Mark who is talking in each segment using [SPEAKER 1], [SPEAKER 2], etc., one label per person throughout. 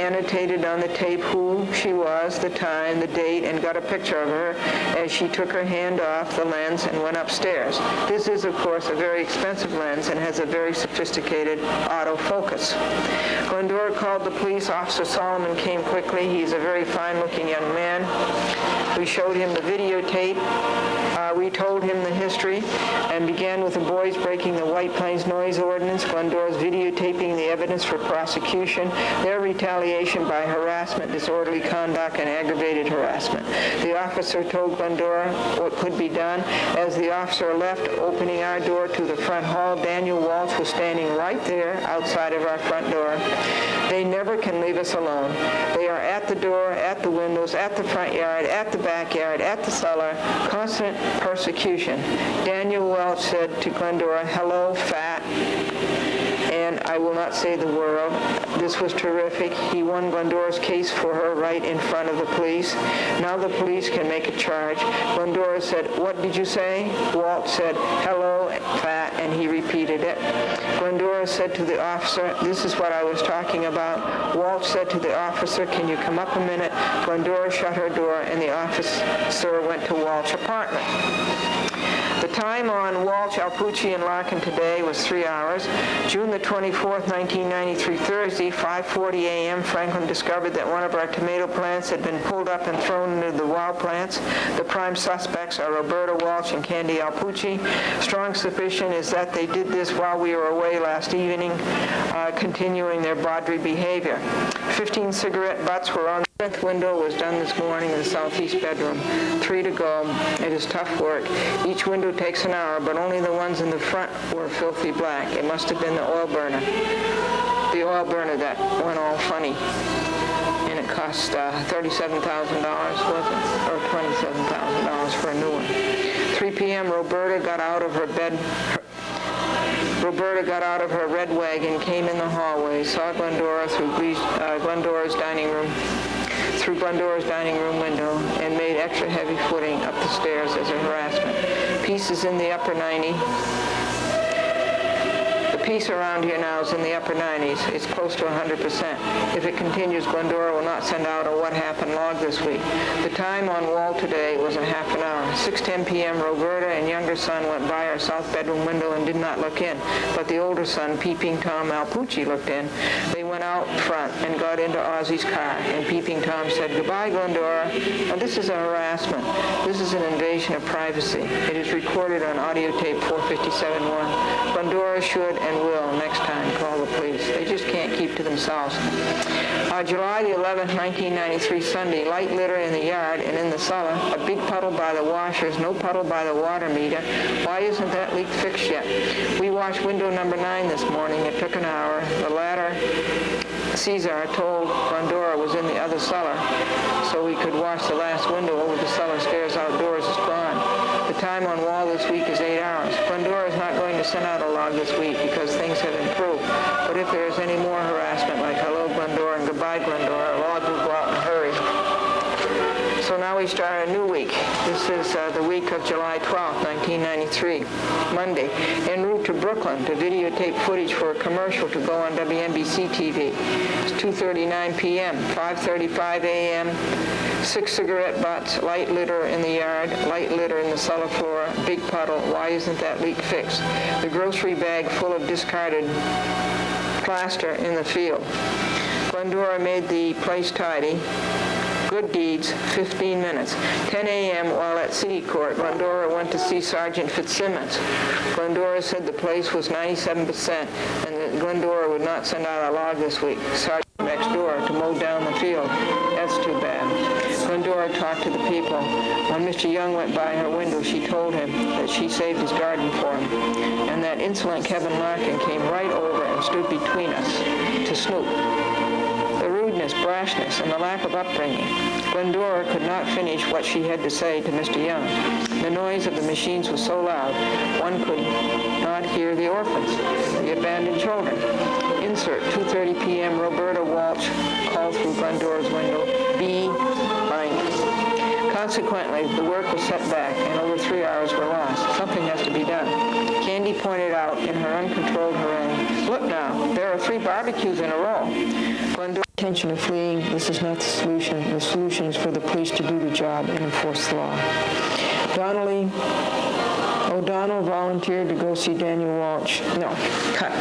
[SPEAKER 1] annotated on the tape who she was, the time, the date, and got a picture of her as she took her hand off the lens and went upstairs. This is, of course, a very expensive lens and has a very sophisticated autofocus. Glendora called the police. Officer Solomon came quickly. He's a very fine-looking young man. We showed him the videotape. We told him the history and began with the boys breaking the White Plains noise ordinance, Glendora's videotaping the evidence for prosecution, their retaliation by harassment, disorderly conduct, and aggravated harassment. The officer told Glendora what could be done. As the officer left, opening our door to the front hall, Daniel Walsh was standing right there outside of our front door. They never can leave us alone. They are at the door, at the windows, at the front yard, at the backyard, at the cellar, constant persecution. Daniel Welch said to Glendora, "Hello, fat," and I will not say the word. This was terrific. He won Glendora's case for her right in front of the police. Now the police can make a charge. Glendora said, "What did you say?" Walt said, "Hello, fat," and he repeated it. Glendora said to the officer, "This is what I was talking about." Walt said to the officer, "Can you come up a minute?" Glendora shut her door, and the officer went to Walt's apartment. The time on Walsh, Alpucci, and Larkin today was 3 hours. June the 24th, 1993, Thursday, 5:40 a.m., Franklin discovered that one of our tomato plants had been pulled up and thrown into the wild plants. The prime suspects are Roberta Walsh and Candy Alpucci. Strong suspicion is that they did this while we were away last evening, continuing their bawdry behavior. 15 cigarette butts were on. The fifth window was done this morning in the southeast bedroom. 3 to go. It is tough work. Each window takes an hour, but only the ones in the front were filthy black. It must have been the oil burner. The oil burner that went all funny. And it cost $37,000, was it? Or $27,000 for a new one. 3 p.m., Roberta got out of her red wagon, came in the hallway, saw Glendora through Glendora's dining room window, and made extra heavy footing up the stairs as a harassment. Pieces in the upper 90. The piece around here now is in the upper 90s. It's close to 100%. If it continues, Glendora will not send out a what happened log this week. The time on wall today was a half an hour. 6:10 p.m., Roberta and younger son went by our south bedroom window and did not look in, but the older son, Peeping Tom Alpucci, looked in. They went out front and got into Ozzy's car, and Peeping Tom said, "Goodbye, Glendora." Now, this is a harassment. This is an invasion of privacy. It is recorded on audio tape 457.1. Glendora should and will next time call the police. They just can't keep to themselves. July the 11th, 1993, Sunday, light litter in the yard and in the cellar, a big puddle by the washers, no puddle by the water meter. Why isn't that leak fixed yet? We washed window number 9 this morning. It took an hour. The ladder Cesar told Glendora was in the other cellar, so we could wash the last window over the cellar stairs outdoors is gone. The time on wall this week is 8 hours. Glendora is not going to send out a log this week because things have improved. But if there is any more harassment like "Hello, Glendora" and "Goodbye, Glendora," a log will go out in a hurry. So now we start a new week. This is the week of July 12th, 1993, Monday. En route to Brooklyn to videotape footage for a commercial to go on WNBC TV. It's 2:39 p.m., 5:35 a.m., 6 cigarette butts, light litter in the yard, light litter in the cellar floor, big puddle. Why isn't that leak fixed? The grocery bag full of discarded plaster in the field. Glendora made the place tidy. Good deeds, 15 minutes. 10 a.m. while at City Court, Glendora went to see Sergeant Fitzsimmons. Glendora said the place was 97% and that Glendora would not send out a log this week. Sergeant next door to mow down the field. That's too bad. Glendora talked to the people. When Mr. Young went by her window, she told him that she saved his garden for him, and that insolent Kevin Larkin came right over and stood between us to snoop. The rudeness, brashness, and the lack of upbringing. Glendora could not finish what she had to say to Mr. Young. The noise of the machines was so loud, one could not hear the orphans, the abandoned children. Insert 2:30 p.m. Roberta Walsh called through Glendora's window, "Be blank." Consequently, the work was set back, and over 3 hours were lost. Something has to be done. Candy pointed out in her uncontrolled harangue, "Look now, there are 3 barbecues in a row." Glendora intention of fleeing, this is not the solution. The solution is for the police to do the job and enforce the law. O'Donnell volunteered to go see Daniel Walsh. No, cut.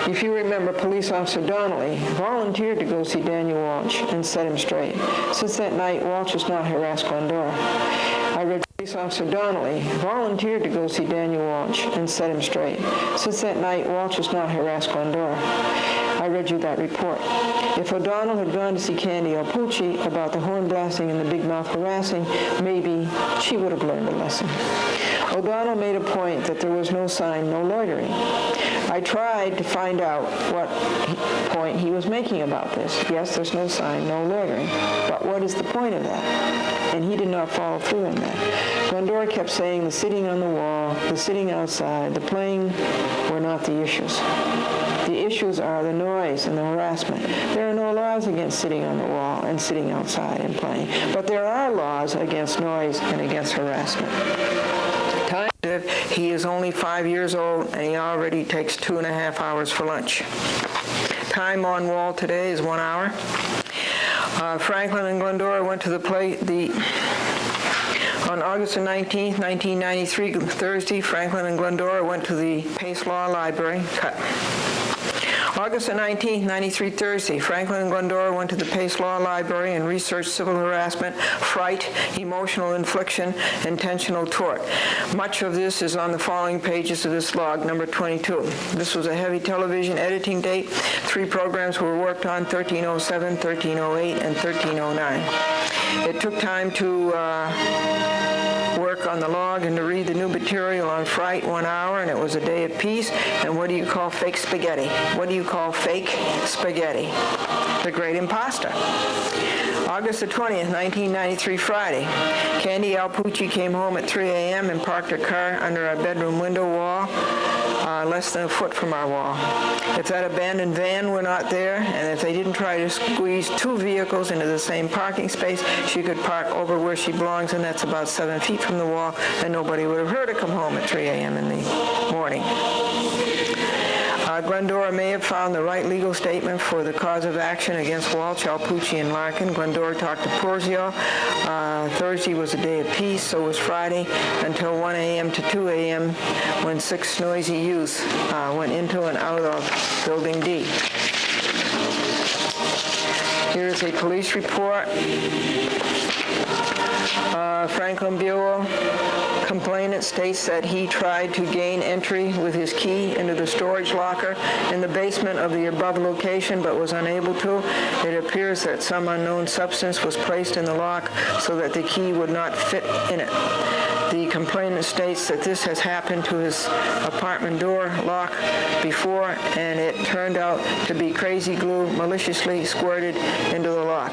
[SPEAKER 1] If you remember, Police Officer Donnelly volunteered to go see Daniel Walsh and set him straight. Since that night, Walsh has not harassed Glendora. I read Police Officer Donnelly volunteered to go see Daniel Walsh and set him straight. Since that night, Walsh has not harassed Glendora. I read you that report. If O'Donnell had gone to see Candy Alpucci about the horn blasting and the big mouth harassing, maybe she would have learned a lesson. O'Donnell made a point that there was no sign, no loitering. I tried to find out what point he was making about this. Yes, there's no sign, no loitering. But what is the point of that? And he did not follow through on that. Glendora kept saying the sitting on the wall, the sitting outside, the playing were not the issues. The issues are the noise and the harassment. There are no laws against sitting on the wall and sitting outside and playing, but there are laws against noise and against harassment. He is only 5 years old, and he already takes 2.5 hours for lunch. Time on wall today is 1 hour. Franklin and Glendora went to on August 19th, 1993, Thursday, Franklin and Glendora went to the Pace Law Library. Cut. August 19, 1993, Thursday, Franklin and Glendora went to the Pace Law Library and researched civil harassment, fright, emotional infliction, intentional tort. Much of this is on the following pages of this log, number 22. This was a heavy television editing date. 3 programs were worked on, 1307, 1308, and 1309. It took time to work on the log and to read the new material on fright, 1 hour, and it was a day of peace. And what do you call fake spaghetti? What do you call fake spaghetti? The Great Imposter. August the 20th, 1993, Friday. Candy Alpucci came home at 3 a.m. and parked her car under our bedroom window wall, less than a foot from our wall. If that abandoned van were not there, and if they didn't try to squeeze 2 vehicles into the same parking space, she could park over where she belongs, and that's about 7 feet from the wall, and nobody would have heard her come home at 3 a.m. in the morning. Glendora may have found the right legal statement for the cause of action against Walsh, Alpucci, and Larkin. Glendora talked to Porzio. Thursday was a day of peace, so was Friday, until 1 a.m. to 2 a.m. when 6 noisy youths went into and out of Building D. Here is a police report. Franklin Buell, complainant, states that he tried to gain entry with his key into the storage locker in the basement of the above location, but was unable to. It appears that some unknown substance was placed in the lock so that the key would not fit in it. The complainant states that this has happened to his apartment door lock before, and it turned out to be crazy glue maliciously squirted into the lock.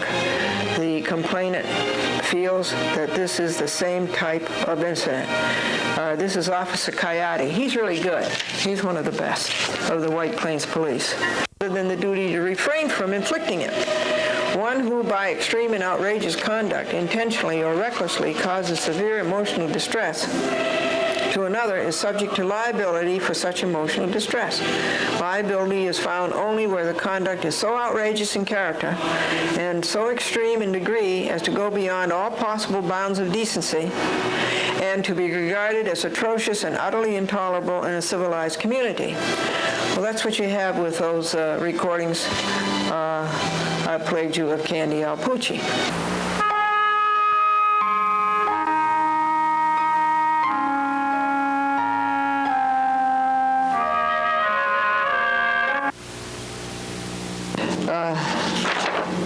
[SPEAKER 1] The complainant feels that this is the same type of incident. This is Officer Coyote. He's really good. He's one of the best of the White Plains Police, other than the duty to refrain from inflicting it. One who, by extreme and outrageous conduct, intentionally or recklessly causes severe emotional distress to another is subject to liability for such emotional distress. Liability is found only where the conduct is so outrageous in character and so extreme in degree as to go beyond all possible bounds of decency and to be regarded as atrocious and utterly intolerable in a civilized community. Well, that's what you have with those recordings I played you of Candy Alpucci.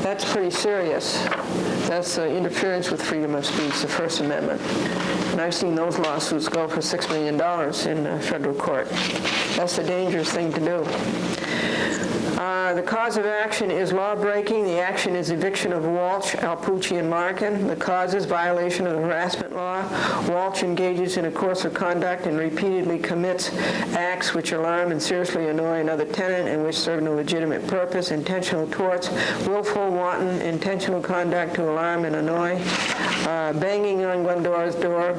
[SPEAKER 1] That's pretty serious. That's interference with freedom of speech, the First Amendment. And I've seen those lawsuits go for $6 million in federal court. That's a dangerous thing to do. The cause of action is law-breaking. The action is eviction of Walsh, Alpucci, and Larkin. The cause is violation of the harassment law. Walsh engages in a course of conduct and repeatedly commits acts which alarm and seriously annoy another tenant and which serve no legitimate purpose. Intentional torts, willful, wanton, intentional conduct to alarm and annoy. Banging on Glendora's door,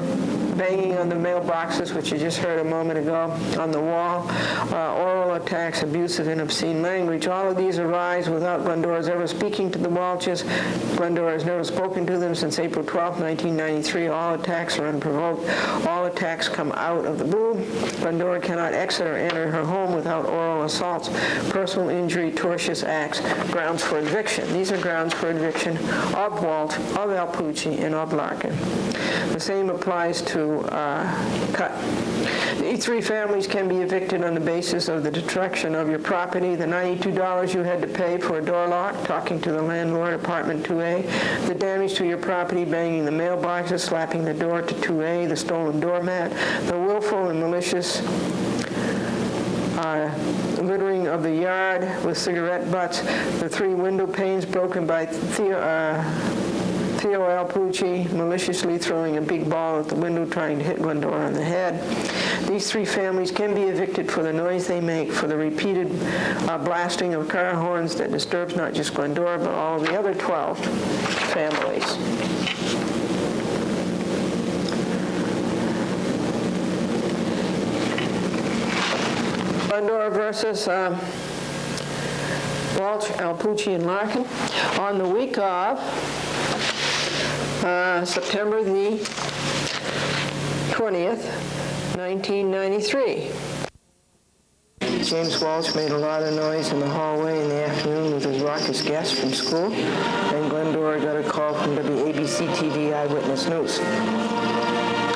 [SPEAKER 1] banging on the mailboxes, which you just heard a moment ago, on the wall, oral attacks, abusive and obscene language, which all of these arise without Glendora's ever speaking to the Walshes. Glendora has never spoken to them since April 12, 1993. All attacks are unprovoked. All attacks come out of the blue. Glendora cannot exit or enter her home without oral assaults, personal injury, tortious acts, grounds for eviction. These are grounds for eviction of Walt, of Alpucci, and of Larkin. The same applies to Cut. These three families can be evicted on the basis of the destruction of your property, the $92 you had to pay for a door lock, talking to the landlord, apartment 2A, the damage to your property, banging the mailboxes, slapping the door to 2A, the stolen doormat, the willful and malicious littering of the yard with cigarette butts, the 3 window panes broken by Theo Alpucci, maliciously throwing a big ball at the window trying to hit Glendora on the head. These 3 families can be evicted for the noise they make, for the repeated blasting of car horns that disturbs not just Glendora, but all the other 12 families. Glendora versus Walsh, Alpucci, and Larkin on the week of September the 20th, 1993. James Walsh made a lot of noise in the hallway in the afternoon with his raucous guests from school, and Glendora got a call from WABC TV Eyewitness News.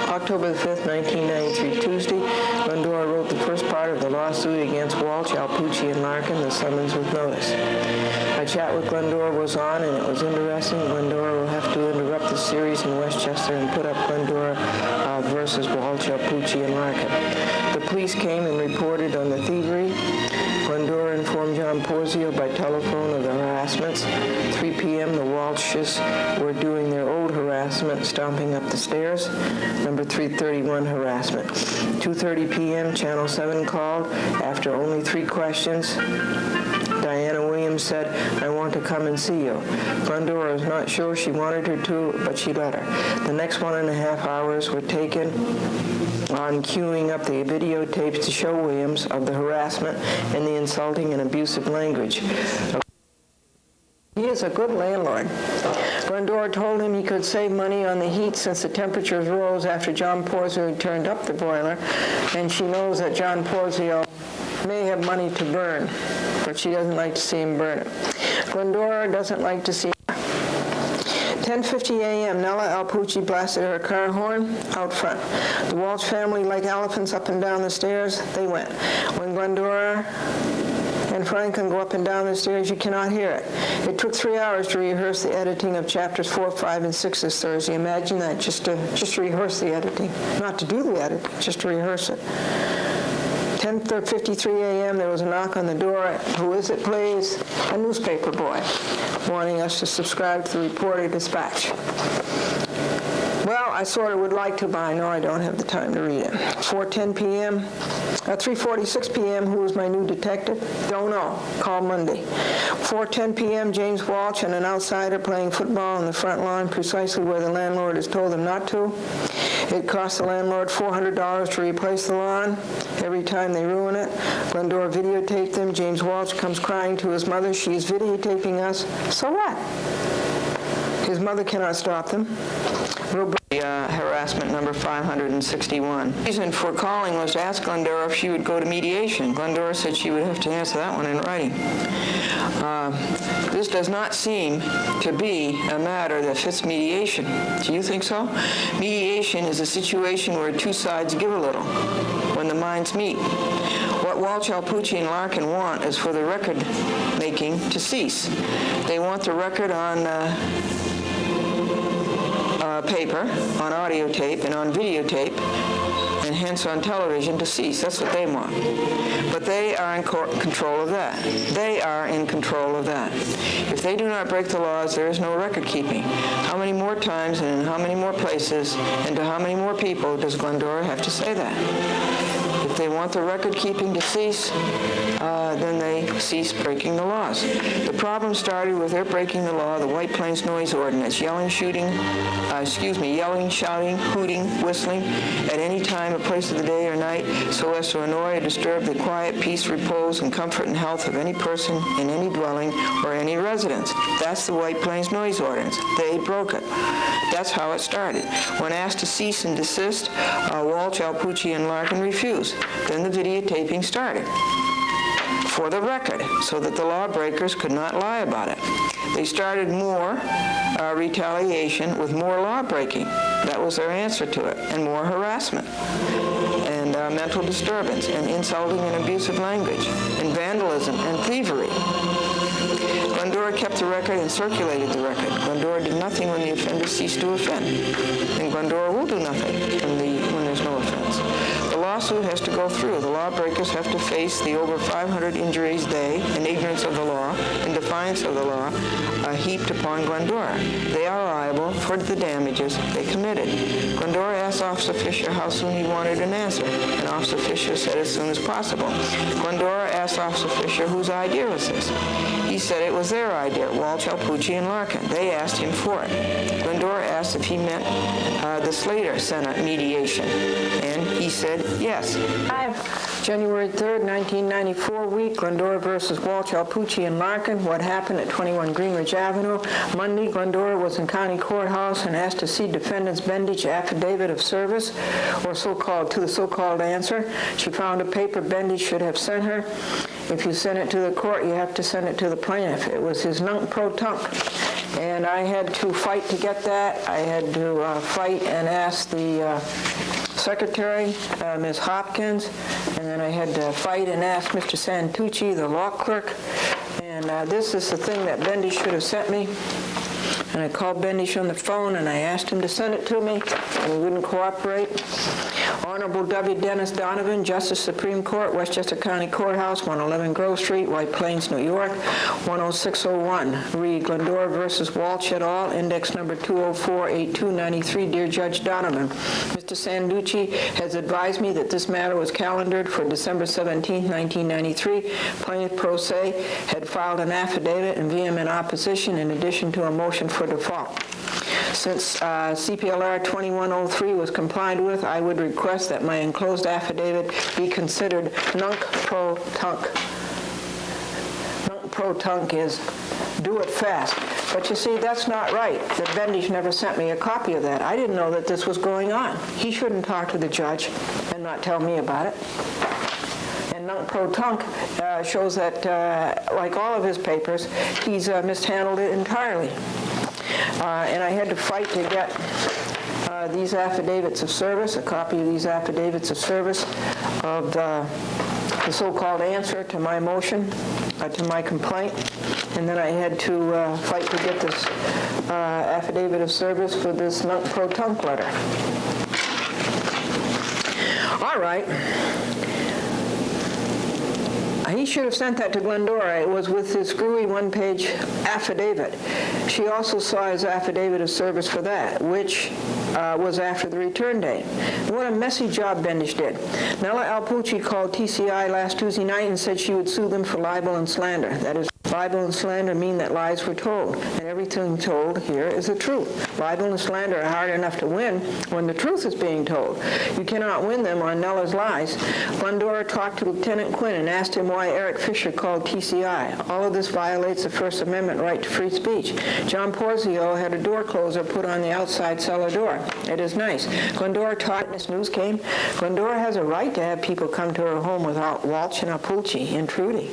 [SPEAKER 1] October the 5th, 1993, Tuesday, Glendora wrote the first part of the lawsuit against Walsh, Alpucci, and Larkin, the summons with notice. A chat with Glendora was on, and it was interesting. Glendora will have to interrupt the series in Westchester and put up Glendora versus Walsh, Alpucci, and Larkin. The police came and reported on the thievery. Glendora informed John Porzio by telephone of the harassments. 3 p.m., the Walshes were doing their old harassment, stomping up the stairs. Number 331 harassment. 2:30 p.m., Channel 7 called. After only 3 questions, Diana Williams said, "I want to come and see you." Glendora was not sure she wanted her to, but she let her. The next 1.5 hours were taken on queuing up the videotapes to show Williams of the harassment and the insulting and abusive language. He is a good landlord. Glendora told him he could save money on the heat since the temperatures rose after John Porzio had turned up the boiler, and she knows that John Porzio may have money to burn, but she doesn't like to see him burn it. Glendora doesn't like to see 10:50 a.m., Nella Alpucci blasted her car horn out front. The Walsh family, like elephants up and down the stairs, they went. When Glendora and Franklin go up and down the stairs, you cannot hear it. It took 3 hours to rehearse the editing of chapters 4, 5, and 6 this Thursday. Imagine that, just to rehearse the editing. Not to do the editing, just to rehearse it. 10:53 a.m., there was a knock on the door. Who is it, please? A newspaper boy, wanting us to subscribe to the Reporter Dispatch. Well, I sort of would like to, but I know I don't have the time to read it. 4:10 p.m., 3:46 p.m., who is my new detective? Don't know. Call Monday. 4:10 p.m., James Walsh and an outsider playing football on the front lawn, precisely where the landlord has told them not to. It costs the landlord $400 to replace the lawn every time they ruin it. Glendora videotaped them. James Walsh comes crying to his mother. She's videotaping us. So what? His mother cannot stop them. Harassment number 561. The reason for calling was to ask Glendora if she would go to mediation. Glendora said she would have to answer that one in writing. This does not seem to be a matter that fits mediation. Do you think so? Mediation is a situation where 2 sides give a little when the minds meet. What Walsh, Alpucci, and Larkin want is for the record making to cease. They want the record on paper, on audio tape, and on videotape, and hence on television to cease. That's what they want. But they are in control of that. They are in control of that. If they do not break the laws, there is no record keeping. How many more times and in how many more places and to how many more people does Glendora have to say that? If If they want the record-keeping to cease, then they cease breaking the laws. The problem started with their breaking the law, the White Plains Noise Ordinance, yelling, shouting, hooting, whistling at any time or place of the day or night so as to annoy or disturb the quiet, peace, repose, and comfort and health of any person in any dwelling or any residence. That's the White Plains Noise Ordinance. They broke it. That's how it started. When asked to cease and desist, Walsh, Alpucci, and Larkin refused. Then the videotaping started. For the record, so that the lawbreakers could not lie about it. They started more retaliation with more law-breaking. That was their answer to it, and more harassment, and mental disturbance, and insulting and abusive language, and vandalism, and thievery. Glendora kept the record and circulated the record. Glendora did nothing when the offender ceased to offend, and Glendora will do nothing when there's no offense. The lawsuit has to go through. The lawbreakers have to face the over 500 injuries they, in ignorance of the law, in defiance of the law, heaped upon Glendora. They are liable for the damages they committed. Glendora asked Officer Fisher how soon he wanted an answer, and Officer Fisher said as soon as possible. Glendora asked Officer Fisher whose idea was this. He said it was their idea, Walsh, Alpucci, and Larkin. They asked him for it. Glendora asked if he meant the Slater Senate mediation, and he said yes. January 3rd, 1994 week, Glendora versus Walsh, Alpucci, and Larkin. What happened at 21 Greenwich Avenue? Monday, Glendora was in county courthouse and asked to see defendant's Bendich affidavit of service, or the so-called answer. She found a paper Bendich should have sent her. If you send it to the court, you have to send it to the plaintiff. It was his nunc pro tunc. And I had to fight to get that. I had to fight and ask the secretary, Ms. Hopkins, and then I had to fight and ask Mr. Santucci, the law clerk. And this is the thing that Bendich should have sent me. And I called Bendich on the phone, and I asked him to send it to me, and he wouldn't cooperate. Honorable W. Dennis Donovan, Justice Supreme Court, Westchester County Courthouse, 111 Grove Street, White Plains, New York, 10601. Read Glendora versus Walsh et al., index number 2048293. Dear Judge Donovan, Mr. Santucci has advised me that this matter was calendared for December 17, 1993. Plaintiff pro se had filed an affidavit in vehement opposition in addition to a motion for default. Since CPLR 2103 was complied with, I would request that my enclosed affidavit be considered nunc pro tunc. Nunc pro tunc is do it fast. But you see, that's not right. The Bendich never sent me a copy of that. I didn't know that this was going on. He shouldn't talk to the judge and not tell me about it. And nunc pro tunc shows that, like all of his papers, he's mishandled it entirely. And I had to fight to get these affidavits of service, a copy of these affidavits of service of the so-called answer to my motion, to my complaint. And then I had to fight to get this affidavit of service for this nunc pro tunc letter. All right. He should have sent that to Glendora. It was with his screwy one-page affidavit. She also saw his affidavit of service for that, which was after the return date. What a messy job Bendich did. Nella Alpucci called TCI last Tuesday night and said she would sue them for libel and slander. That is, libel and slander mean that lies were told, and everything told here is the truth. Libel and slander are hard enough to win when the truth is being told. You cannot win them on Nella's lies. Glendora talked to Lieutenant Quinn and asked him why Eric Fisher called TCI. All of this violates the First Amendment right to free speech. John Porzio had a door closer put on the outside cellar door. It is nice. Glendora talked, this news came. Glendora has a right to have people come to her home without Walsh and Alpucci intruding.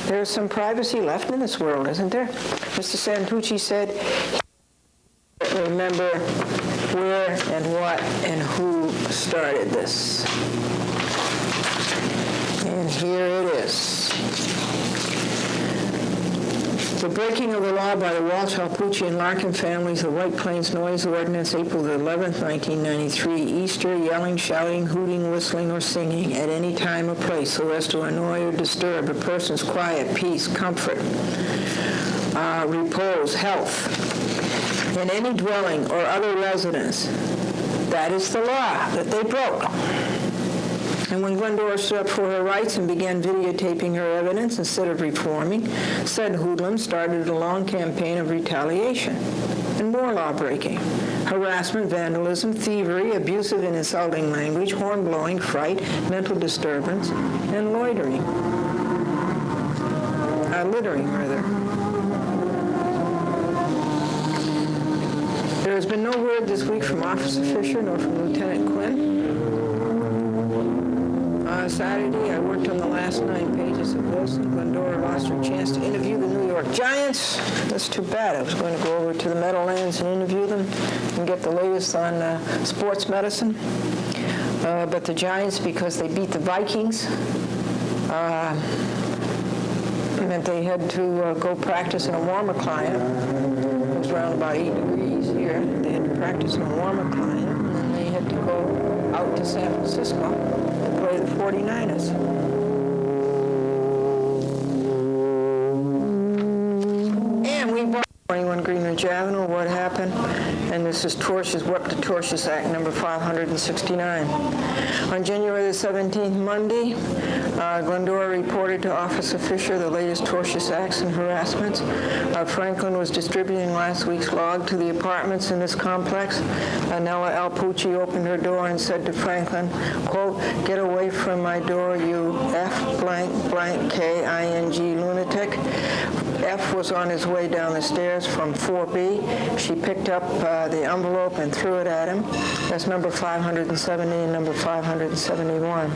[SPEAKER 1] There's some privacy left in this world, isn't there? Mr. Santucci said he doesn't remember where and what and who started this. And here it is. The breaking of the law by the Walsh, Alpucci, and Larkin families, the White Plains Noise Ordinance, April the 11th, 1993, Easter, yelling, shouting, hooting, whistling, or singing at any time or place so as to annoy or disturb a person's quiet, peace, comfort, repose, health, in any dwelling or other residence. That is the law that they broke. And when Glendora stood up for her rights and began videotaping her evidence instead of reforming, said hoodlums started a long campaign of retaliation and more law-breaking, harassment, vandalism, thievery, abusive and insulting language, horn-blowing, fright, mental disturbance, and littering. There has been no word this week from Officer Fisher nor from Lieutenant Quinn. Saturday, I worked on the last 9 pages of Wilson. Glendora lost her chance to interview the New York Giants. That's too bad. I was going to go over to the Meadowlands and interview them and get the latest on sports medicine. But the Giants, because they beat the Vikings, meant they had to go practice in a warmer climate. It was around about 8 degrees here. They had to practice in a warmer climate, and then they had to go out to San Francisco to play the 49ers. And we bought 21 Greenwich Avenue, what happened, and this is Wept to Tortious Act number 569. On January the 17th, Monday, Glendora reported to Officer Fisher the latest tortious acts and harassments. Franklin was distributing last week's log to the apartments in this complex. Nella Alpucci opened her door and said to Franklin, quote, "Get away from my door, you F blank blank K-I-N-G lunatic." F was on his way down the stairs from 4B. She picked up the envelope and threw it at him. That's number 570 and number 571.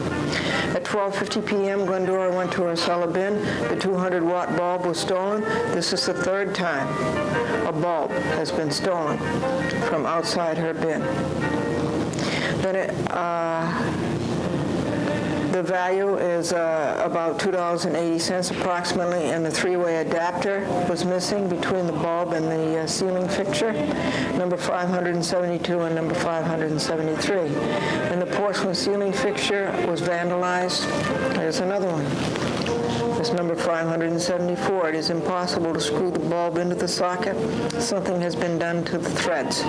[SPEAKER 1] At 12:50 p.m., Glendora went to her cellar bin. The 200-watt bulb was stolen. This is the third time a bulb has been stolen from outside her bin. Then the value is about $2.80 approximately, and the 3-way adapter was missing between the bulb and the ceiling fixture, number 572 and number 573. And the porcelain ceiling fixture was vandalized. There's another one. It's number 574. It is impossible to screw the bulb into the socket. Something has been done to the threads.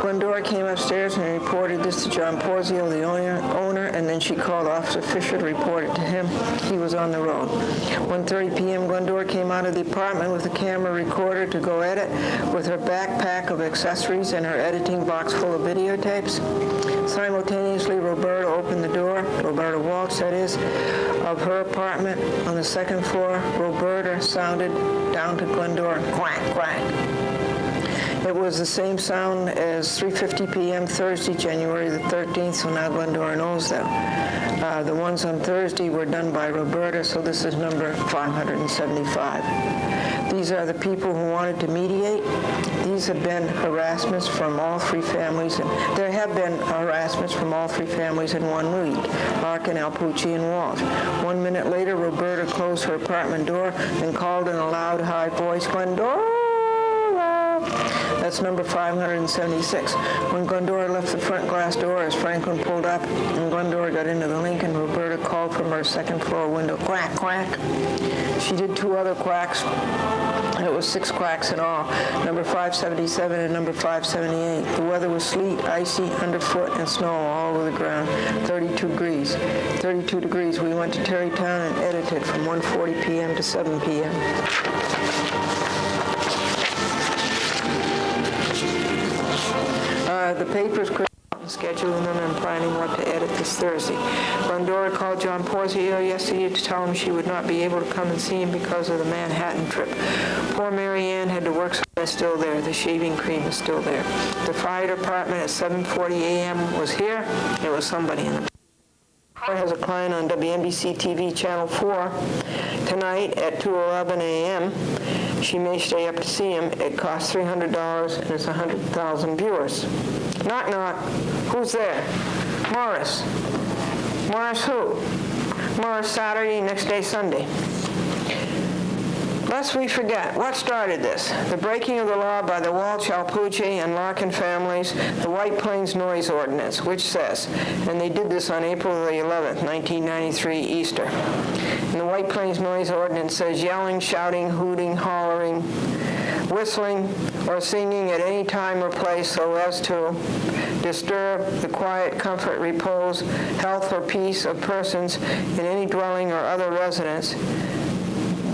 [SPEAKER 1] Glendora came upstairs and reported this to John Porzio, the owner, and then she called Officer Fisher to report it to him. He was on the road. 1:30 p.m., Glendora came out of the apartment with a camera recorder to go edit with her backpack of accessories and her editing box full of videotapes. Simultaneously, Roberta opened the door, Roberta Waltz, that is, of her apartment on the second floor. Roberta sounded down to Glendora, quack, quack. It was the same sound as 3:50 p.m. Thursday, January the 13th, so now Glendora knows them. The ones on Thursday were done by Roberta, so this is number 575. These are the people who wanted to mediate. These have been harassments from all 3 families, and there have been harassments from all 3 families in 1 week, Larkin, Alpucci, and Walsh. 1 minute later, Roberta closed her apartment door and called in a loud, high voice, "Glendora!" That's number 576. When Glendora left the front glass door as Franklin pulled up and Glendora got into the Lincoln, Roberta called from her second floor window, "Quack, quack." She did 2 other quacks. It was 6 quacks in all, number 577 and number 578. The weather was sleet, icy, underfoot, and snow all over the ground. 32 degrees. 32 degrees. We went to Terrytown and edited from 1:40 p.m. to 7 p.m. The papers scheduling them and planning what to edit this Thursday. Glendora called John Porzio yesterday to tell him she would not be able to come and see him because of the Manhattan trip. Poor Mary Ann had to work, so it's still there. The shaving cream is still there. The fire department at 7:40 a.m. was here. There was somebody in the has a client on WNBC TV Channel 4 tonight at 2:11 a.m. She may stay up to see him. It costs $300 and it's 100,000 viewers. Knock, knock. Who's there? Morris. Morris who? Morris Saturday, next day Sunday. Lest we forget, what started this? The breaking of the law by the Walsh, Alpucci, and Larkin families, the White Plains Noise Ordinance, which says, and they did this on April the 11th, 1993, Easter. And the White Plains Noise Ordinance says yelling, shouting, hooting, hollering, whistling, or singing at any time or place so as to disturb the quiet, comfort, repose, health, or peace of persons in any dwelling or other residence.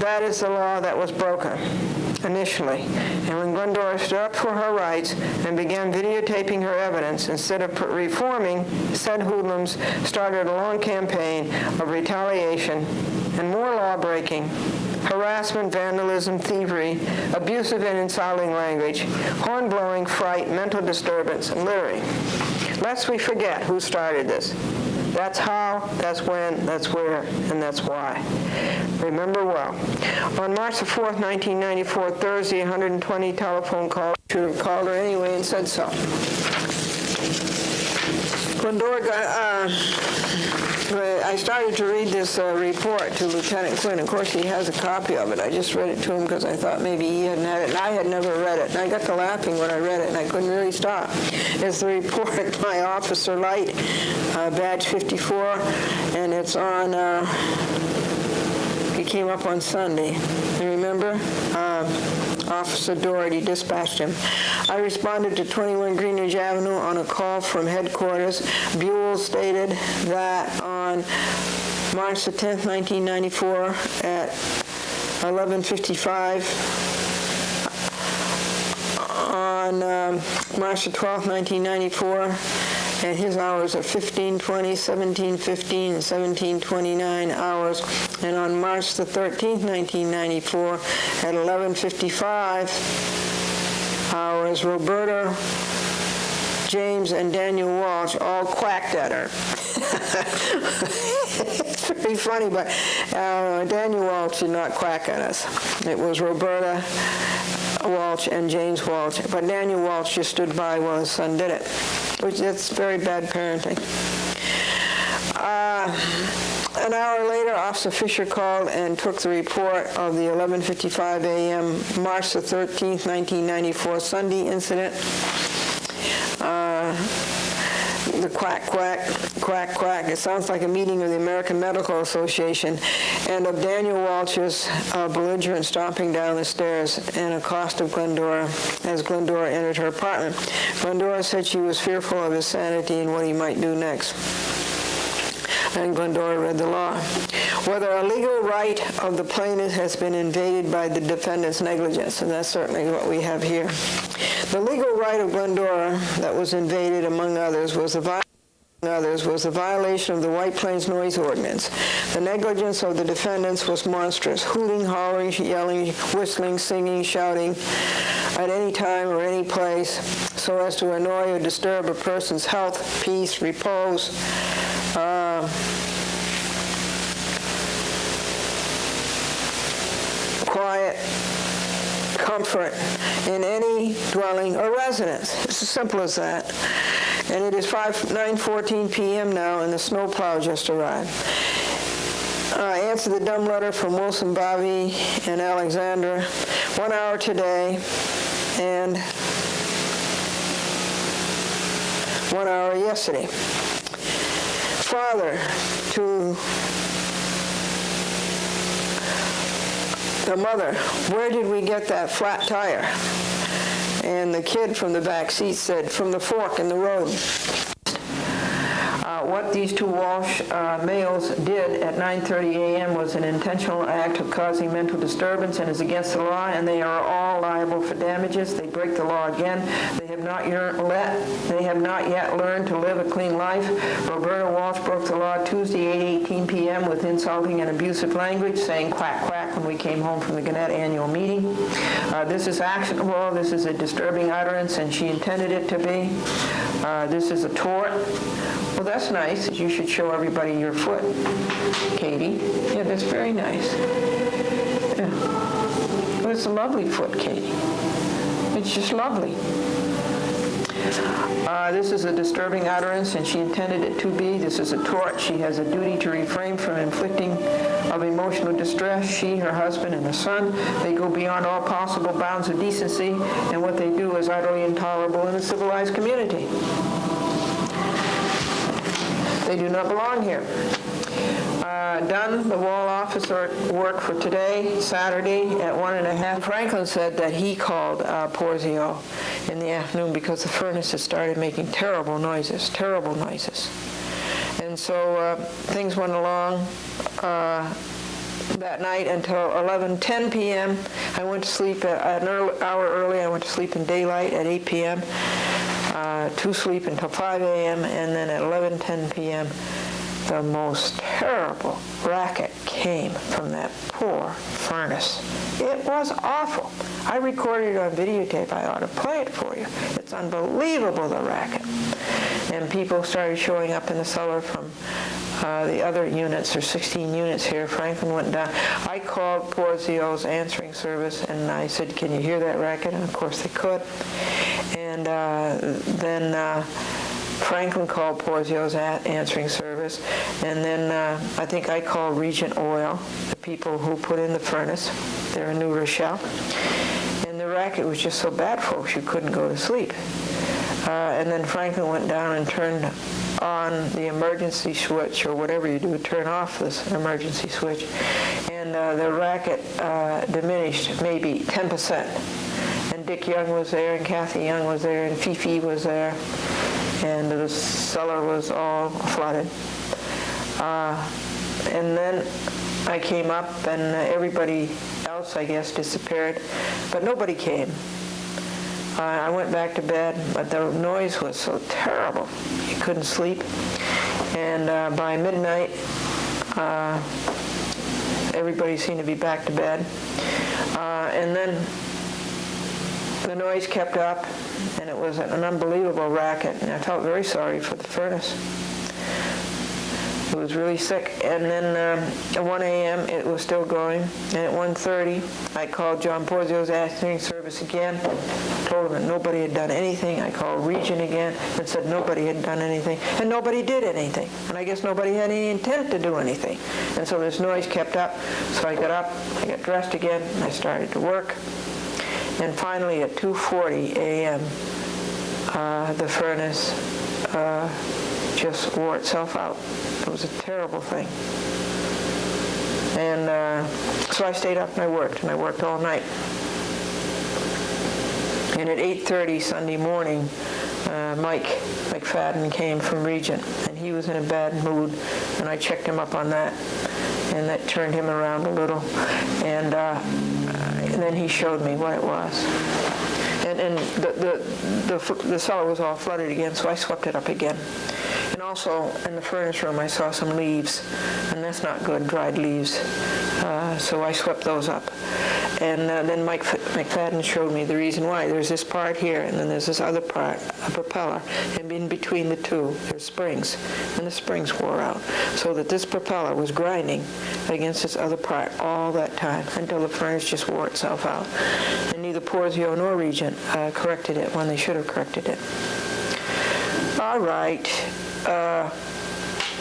[SPEAKER 1] That is the law that was broken initially. And when Glendora stood up for her rights and began videotaping her evidence, instead of reforming, said hoodlums started a long campaign of retaliation and more law-breaking, harassment, vandalism, thievery, abusive and insulting language, horn-blowing, fright, mental disturbance, and littering. Lest we forget who started this. That's how, that's when, that's where, and that's why. Remember well. On March the 4th, 1994, Thursday, 120 telephone calls. Should have called her anyway and said so. Glendora got, I started to read this report to Lieutenant Quinn. Of course, he has a copy of it. I just read it to him because I thought maybe he hadn't had it, and I had never read it. And I got to laughing when I read it, and I couldn't really stop. It's the report by Officer Light, badge 54, and it's on, he came up on Sunday. You remember? Officer Doherty dispatched him. I responded to 21 Greenridge Avenue on a call from headquarters. Buell stated that on March the 10th, 1994 at 11:55, on March the 12th, 1994, and his hours are 15:20, 17:15, and 17:29 hours. And on March the 13th, 1994, at 11:55 hours, Roberta, James, and Daniel Walsh all quacked at her. It's pretty funny, but Daniel Walsh did not quack at us. It was Roberta Walsh and James Walsh, but Daniel Walsh just stood by while his son did it, which that's very bad parenting. An hour later, Officer Fisher called and took the report of the 11:55 a.m. March the 13th, 1994 Sunday incident. The quack, quack, quack, quack. It sounds like a meeting of the American Medical Association, and of Daniel Walsh's belligerent stomping down the stairs and accost of Glendora as Glendora entered her apartment. Glendora said she was fearful of his sanity and what he might do next. And Glendora read the law. Whether a legal right of the plaintiff has been invaded by the defendant's negligence, and that's certainly what we have here. The legal right of Glendora that was invaded, among others, was the violation of the White Plains Noise Ordinance. The negligence of the defendants was monstrous: hooting, hollering, yelling, whistling, singing, shouting at any time or any place so as to annoy or disturb a person's health, peace, repose, quiet, comfort in any dwelling or residence. It's as simple as that. And it is 9:14 p.m. now, and the snowplow just arrived. I answered the dumb letter from Wilson, Bobby, and Alexandra. 1 hour today, and 1 hour yesterday. Father, to the mother, where did we get that flat tire? And the kid from the back seat said, from the fork in the road. What these two Walsh males did at 9:30 a.m. was an intentional act of causing mental disturbance and is against the law, and they are all liable for damages. They break the law again. They have not yet learned to live a clean life. Roberta Walsh broke the law Tuesday, 8:18 p.m. with insulting and abusive language, saying quack, quack when we came home from the Gannett annual meeting. This is actionable. This is a disturbing utterance, and she intended it to be. This is a tort. Well, that's nice. You should show everybody your foot, Katie. Yeah, that's very nice. Yeah. Well, it's a lovely foot, Katie. It's just lovely. This is a disturbing utterance, and she intended it to be. This is a tort. She has a duty to refrain from inflicting of emotional distress. She, her husband, and her son, they go beyond all possible bounds of decency, and what they do is utterly intolerable in a civilized community. They do not belong here. Done the wall office work for today, Saturday at 1:30. Franklin said that he called Porzio in the afternoon because the furnace had started making terrible noises. And so things went along that night until 11:10 p.m. I went to sleep an hour early. I went to sleep in daylight at 8 p.m., to sleep until 5 a.m., and then at 11:10 p.m., the most terrible racket came from that poor furnace. It was awful. I recorded it on videotape. I ought to play it for you. It's unbelievable, the racket. And people started showing up in the cellar from the other units. There's 16 units here. Franklin went down. I called Porzio's answering service, and I said, "Can you hear that racket?" And of course they could. And then Franklin called Porzio's answering service, and then I think I called Regent Oil, the people who put in the furnace. They're in New Rochelle. And the racket was just so bad, folks, you couldn't go to sleep. And then Franklin went down and turned on the emergency switch, or whatever you do, turn off this emergency switch, and the racket diminished maybe 10%. And Dick Young was there, and Kathy Young was there, and Fifi was there, and the cellar was all flooded. And then I came up, and everybody else, I guess, disappeared, but nobody came. I went back to bed, but the noise was so terrible. You couldn't sleep. And by midnight, everybody seemed to be back to bed. And then the noise kept up, and it was an unbelievable racket, and I felt very sorry for the furnace. It was really sick. And then at 1 a.m. it was still going, and at 1:30 I called John Porzio's answering service again, told him that nobody had done anything. I called Region again and said nobody had done anything, and nobody did anything, and I guess nobody had any intent to do anything. And so this noise kept up, so I got up, I got dressed again, and I started to work. And finally at 2:40 a.m. The furnace just wore itself out. It was a terrible thing. And so I stayed up and I worked all night. And at 8:30 Sunday morning, Mike McFadden came from Regent, and he was in a bad mood, and I checked him up on that, and that turned him around a little, and then he showed me what it was. And the cellar was all flooded again, so I swept it up again. And also in the furnace room I saw some leaves, and that's not good, dried leaves. So I swept those up. And then Mike McFadden showed me the reason why. There's this part here, and then there's this other part, a propeller, and in between the two there's springs, and the springs wore out, so that this propeller was grinding against this other part all that time until the furnace just wore itself out. And neither Porzio nor Regent corrected it when they should have corrected it. All right.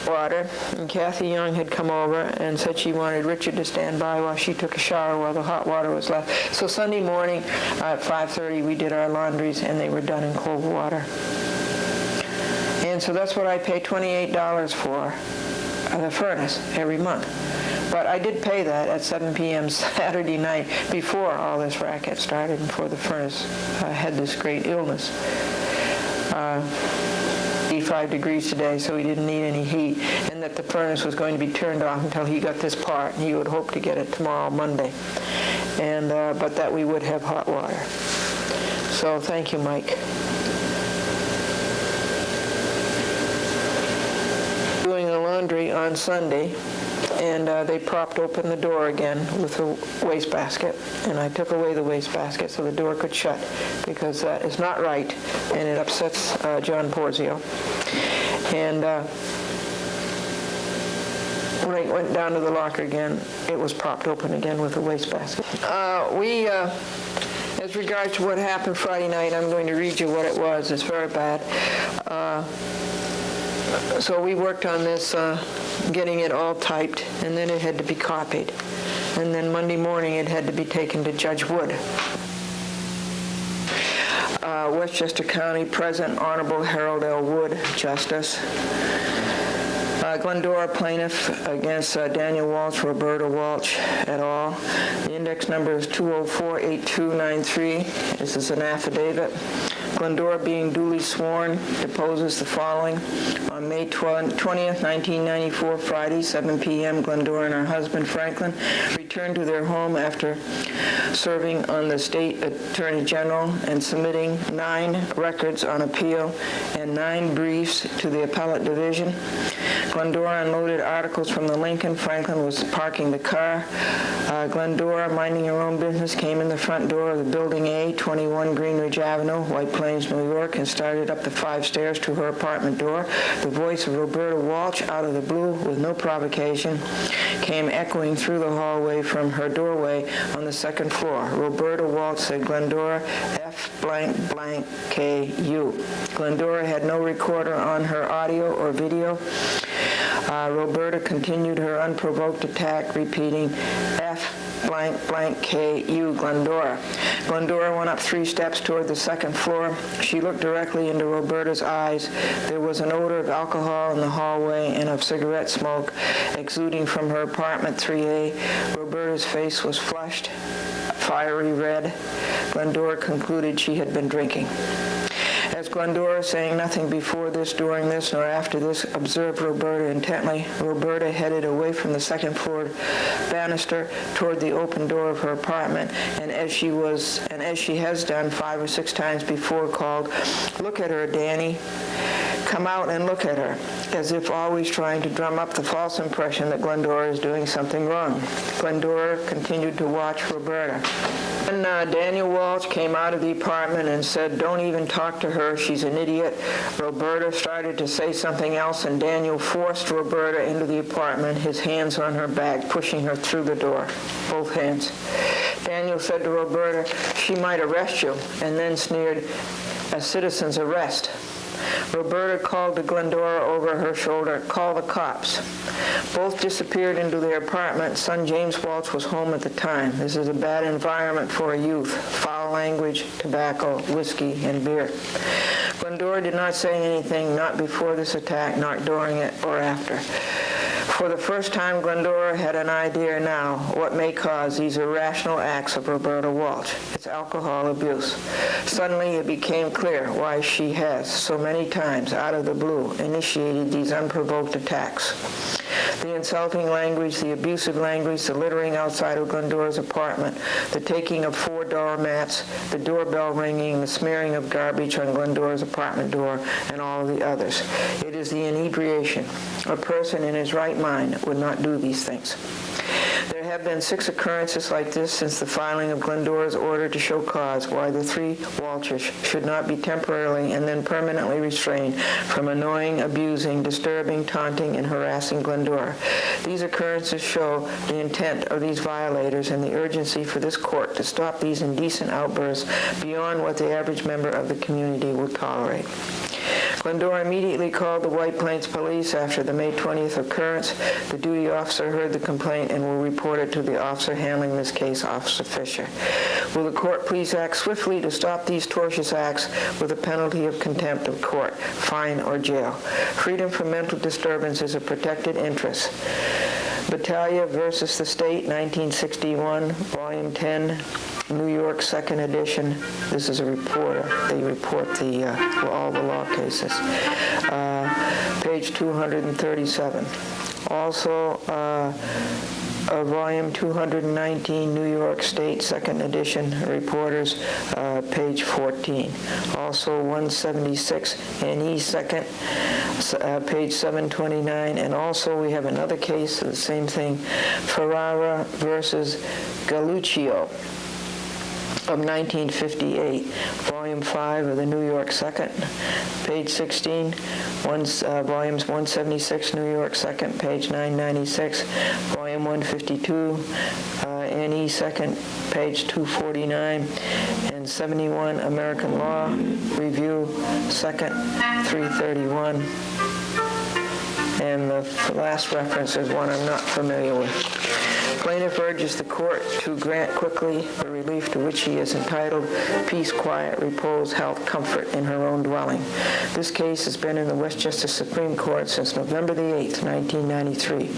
[SPEAKER 1] Water, and Kathy Young had come over and said she wanted Richard to stand by while she took a shower while the hot water was left. So Sunday morning at 5:30 we did our laundries, and they were done in cold water. And so that's what I pay $28 for, the furnace, every month. But I did pay that at 7 p.m. Saturday night before all this racket started, and before the furnace had this great illness. 85 degrees today, so he didn't need any heat, and that the furnace was going to be turned off until he got this part, and he would hope to get it tomorrow, Monday, and but that we would have hot water. So thank you, Mike. Doing the laundry on Sunday, and they propped open the door again with a wastebasket, and I took away the wastebasket so the door could shut, because that is not right, and it upsets John Porzio. And when I went down to the locker again, it was propped open again with a wastebasket. As regards to what happened Friday night, I'm going to read you what it was. It's very bad. So we worked on this, getting it all typed, and then it had to be copied. And then Monday morning it had to be taken to Judge Wood. Westchester County President Honorable Harold L. Wood, Justice. Glendora plaintiff against Daniel Walsh, Roberta Walsh et al. The index number is 2048293. This is an affidavit. Glendora, being duly sworn, deposes the following. On May 20th, 1994, Friday, 7 p.m., Glendora and her husband, Franklin, returned to their home after serving on the state attorney general and submitting 9 records on appeal and 9 briefs to the appellate division. Glendora unloaded articles from the Lincoln. Franklin was parking the car. Glendora, minding her own business, came in the front door of the Building A, 21 Greenridge Avenue, White Plains, New York, and started up the 5 stairs to her apartment door. The voice of Roberta Walsh, out of the blue, with no provocation, came echoing through the hallway from her doorway on the 2nd floor. Roberta Walsh said, "Glendora, F blank blank K-U." Glendora had no recorder on her audio or video. Roberta continued her unprovoked attack, repeating, "F blank blank K-U, Glendora." Glendora went up 3 steps toward the 2nd floor. She looked directly into Roberta's eyes. There was an odor of alcohol in the hallway and of cigarette smoke exuding from her apartment 3A. Roberta's face was flushed, fiery red. Glendora concluded she had been drinking. As Glendora, saying nothing before this, during this, nor after this, observed Roberta intently, Roberta headed away from the 2nd floor banister toward the open door of her apartment, and as she has done 5 or 6 times before, called, "Look at her, Danny. Come out and look at her," as if always trying to drum up the false impression that Glendora is doing something wrong. Glendora continued to watch Roberta. Then Daniel Walsh came out of the apartment and said, "Don't even talk to her, she's an idiot." Roberta started to say something else, and Daniel forced Roberta into the apartment, his hands on her back, pushing her through the door, both hands. Daniel said to Roberta, "She might arrest you," and then sneered, "A citizen's arrest." Roberta called to Glendora over her shoulder, "Call the cops." Both disappeared into their apartment. Son James Walsh was home at the time. This is a bad environment for a youth. Foul language, tobacco, whiskey, and beer. Glendora did not say anything, not before this attack, not during it or after. For the first time, Glendora had an idea now what may cause these irrational acts of Roberta Walsh. It's alcohol abuse. Suddenly it became clear why she has, so many times, out of the blue, initiated these unprovoked attacks. The insulting language, the abusive language, the littering outside of Glendora's apartment, the taking of 4 doormats, the doorbell ringing, the smearing of garbage on Glendora's apartment door, and all of the others. It is the inebriation. A person in his right mind would not do these things. There have been 6 occurrences like this since the filing of Glendora's order to show cause why the 3 Walshes should not be temporarily and then permanently restrained from annoying, abusing, disturbing, taunting, and harassing Glendora. These occurrences show the intent of these violators and the urgency for this court to stop these indecent outbursts beyond what the average member of the community will tolerate. Glendora immediately called the White Plains Police after the May 20th occurrence. The duty officer heard the complaint and will report it to the officer handling this case, Officer Fisher. Will the court please act swiftly to stop these tortious acts with a penalty of contempt of court, fine, or jail? Freedom from mental disturbance is a protected interest. Battaglia versus the State, 1961, Volume 10, New York, 2nd edition. This is a reporter. They report all the law cases. Page 237. Also, Volume 219, New York State, 2nd edition, reporters, page 14. Also 176, NE 2nd, page 729. And also we have another case, the same thing, Ferrara versus Galluccio of 1958, Volume 5 of the New York 2nd, page 16, volumes 176, New York 2nd, page 996, volume 152, NE 2nd, page 249, and 71, American Law Review 2nd, 331. And the last reference is one I'm not familiar with. Plaintiff urges the court to grant quickly the relief to which he is entitled: peace, quiet, repose, health, comfort in her own dwelling. This case has been in the Westchester Supreme Court since November the 8th, 1993.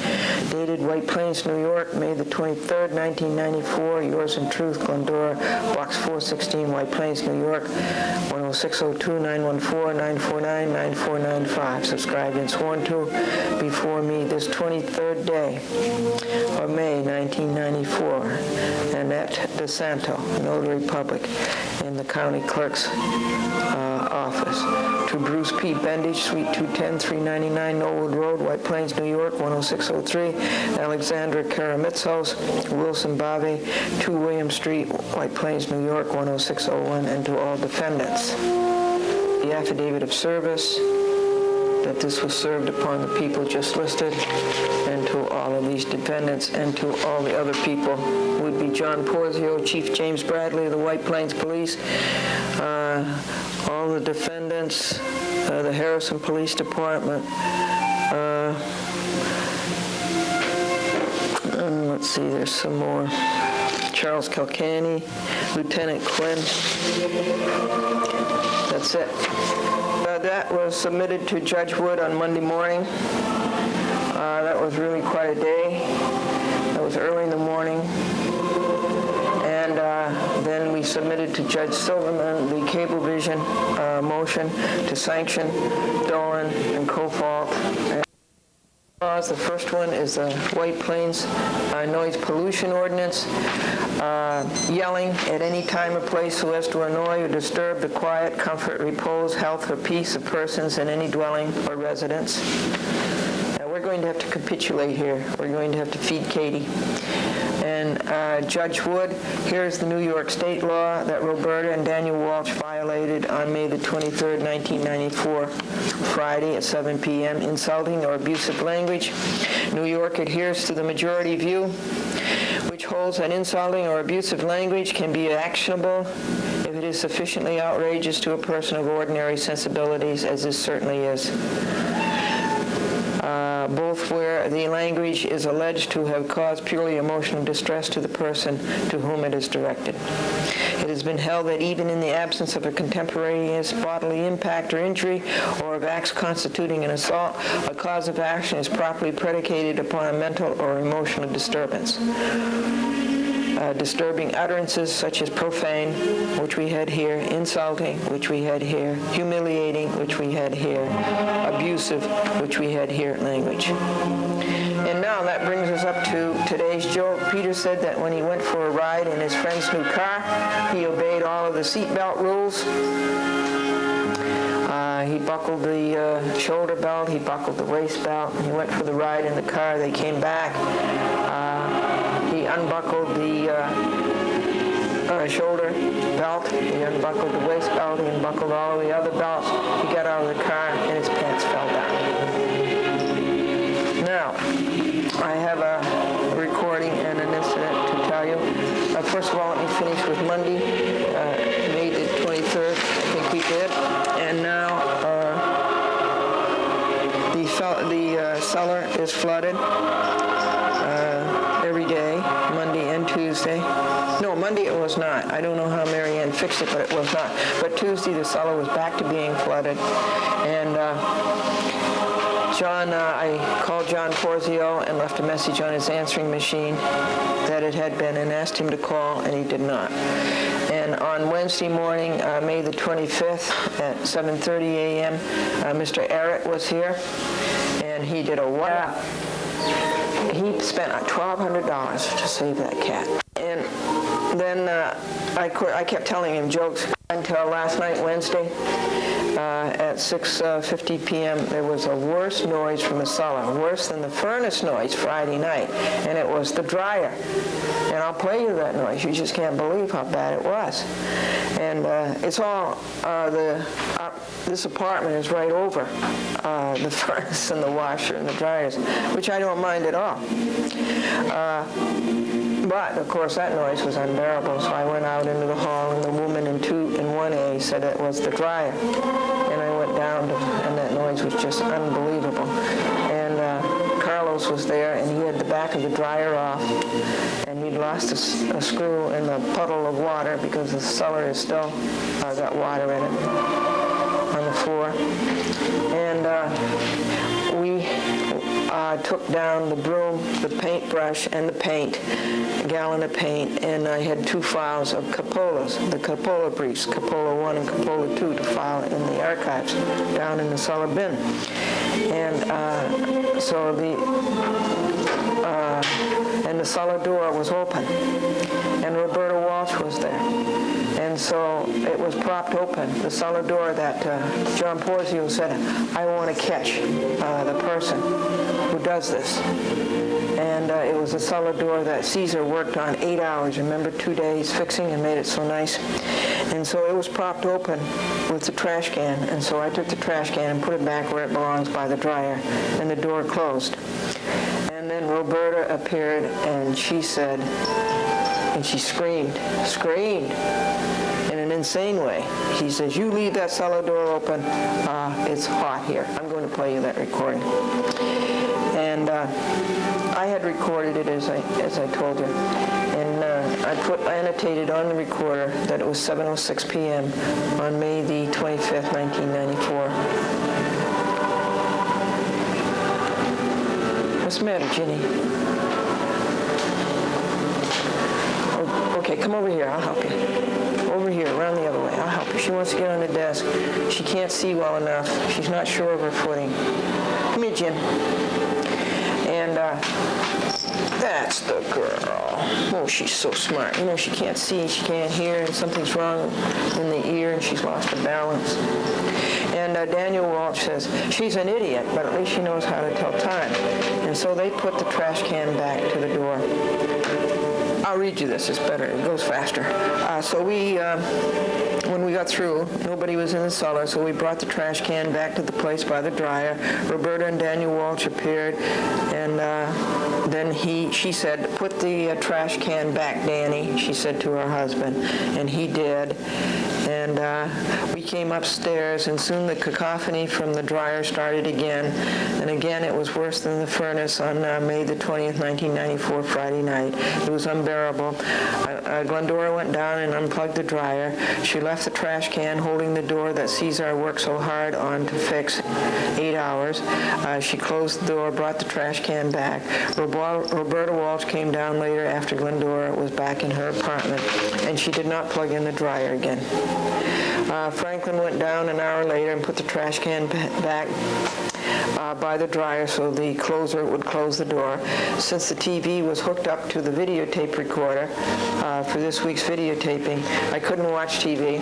[SPEAKER 1] Dated White Plains, New York, May the 23rd, 1994. Yours in truth, Glendora, Box 416, White Plains, New York, 10602-914-949-9495. Subscribed and sworn to before me this 23rd day of May, 1994. Annette DeSanto, Notary Public, in the County Clerk's office. To Bruce P. Bendage, Suite 210, 399 Norwood Road, White Plains, New York, 10603. Alexandra Karamitsos, Wilson Bave, 2 William Street, White Plains, New York, 10601. And to all defendants. The affidavit of service, that this was served upon the people just listed, and to all of these defendants, and to all the other people, would be John Porzio, Chief James Bradley of the White Plains Police, all the defendants, the Harrison Police Department, and let's see, there's some more. Charles Kilcanny, Lieutenant Quinn. That's it. That was submitted to Judge Wood on Monday morning. That was really quite a day. That was early in the morning. And then we submitted to Judge Silverman the Cablevision motion to sanction Dolan and Cofault. The first one is the White Plains Noise Pollution Ordinance. Yelling at any time or place so as to annoy or disturb the quiet, comfort, repose, health, or peace of persons in any dwelling or residence. Now we're going to have to capitulate here. We're going to have to feed Katie. And Judge Wood, here's the New York State law that Roberta and Daniel Walsh violated on May the 23rd, 1994, Friday at 7 p.m. Insulting or abusive language. New York adheres to the majority view, which holds that insulting or abusive language can be actionable if it is sufficiently outrageous to a person of ordinary sensibilities, as this certainly is. Both where the language is alleged to have caused purely emotional distress to the person to whom it is directed. It has been held that even in the absence of a contemporaneous bodily impact or injury, or of acts constituting an assault, a cause of action is properly predicated upon a mental or emotional disturbance. Disturbing utterances such as profane, which we had here, insulting, which we had here, humiliating, which we had here, abusive, which we had here, language. And now that brings us up to today's joke. Peter said that when he went for a ride in his friend's new car, he obeyed all of the seatbelt rules. He buckled the shoulder belt, he buckled the waist belt, he went for the ride in the car, they came back. He unbuckled the shoulder belt, he unbuckled the waist belt, he unbuckled all of the other belts. He got out of the car and his pants fell down. Now, I have a recording and an incident to tell you. First of all, let me finish with Monday, May the 23rd, I think we did. And now the cellar is flooded every day, Monday and Tuesday. No, Monday it was not. I don't know how Mary Ann fixed it, but it was not. But Tuesday the cellar was back to being flooded. And I called John Porzio and left a message on his answering machine that it had been, and asked him to call, and he did not. And on Wednesday morning, May the 25th at 7:30 a.m., Mr. Arrett was here, and he did he spent $1,200 to save that cat. And then I kept telling him jokes until last night, Wednesday, at 6:50 p.m. There was a worse noise from the cellar, worse than the furnace noise Friday night, and it was the dryer. And I'll play you that noise. You just can't believe how bad it was. And it's all, this apartment is right over the furnace and the washer and the dryers, which I don't mind at all. But, of course, that noise was unbearable, so I went out into the hall, and the woman in 1A said it was the dryer. And I went down, and that noise was just unbelievable. And house was there, and he had the back of the dryer off, and he'd lost a screw in the puddle of water because the cellar is still got water in it on the floor. And we took down the broom, the paintbrush, and the paint, a gallon of paint, and I had 2 files of Coppolas, the Coppola briefs, Coppola 1 and Coppola 2, to file in the archives down in the cellar bin. And so the cellar door was open, and Roberta Walsh was there. And so it was propped open, the cellar door that John Porzio said, I want to catch the person who does this. And it was a cellar door that Caesar worked on 8 hours, remember, 2 days fixing and made it so nice. And so it was propped open with the trash can. And so I took the trash can and put it back where it belongs by the dryer, and the door closed. And then Roberta appeared, and she said, and she screamed in an insane way. She says, you leave that cellar door open, it's hot here. I'm going to play you that recording. And I had recorded it as I told you. And I annotated on the recorder that it was 7:06 p.m. on May the 25th, 1994. What's the matter, Ginny? Oh, okay, come over here. I'll help you. Over here, around the other way. I'll help her. She wants to get on the desk. She can't see well enough. She's not sure of her footing. Come here, Jim. And that's the girl. Oh, she's so smart. You know, she can't see, she can't hear, and something's wrong in the ear, and she's lost her balance. And Daniel Walsh says, she's an idiot, but at least she knows how to tell time. And so they put the trash can back to the door. I'll read you this. It's better. It goes faster. So we, when we got through, nobody was in the cellar, so we brought the trash can back to the place by the dryer. Roberta and Daniel Walsh appeared, and then she said, put the trash can back, Danny, she said to her husband, and he did. And we came upstairs, and soon the cacophony from the dryer started again. And again, it was worse than the furnace on May the 20th, 1994, Friday night. It was unbearable. Glendora went down and unplugged the dryer. She left the trash can holding the door that Caesar worked so hard on to fix 8 hours. She closed the door, brought the trash can back. Roberta Walsh came down later after Glendora was back in her apartment, and she did not plug in the dryer again. Franklin went down an hour later and put the trash can back by the dryer so the closer would close the door. Since the TV was hooked up to the videotape recorder for this week's videotaping, I couldn't watch TV,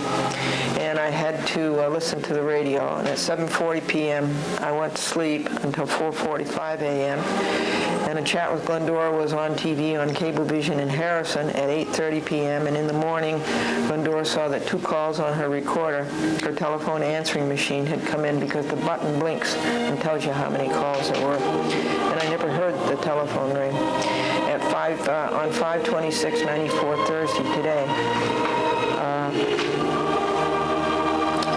[SPEAKER 1] and I had to listen to the radio. And at 7:40 p.m., I went to sleep until 4:45 a.m., and a chat with Glendora was on TV on Cablevision in Harrison at 8:30 p.m., and in the morning, Glendora saw that 2 calls on her recorder, her telephone answering machine, had come in because the button blinks and tells you how many calls there were. And I never heard the telephone ring. At on 5/26/94 Thursday today,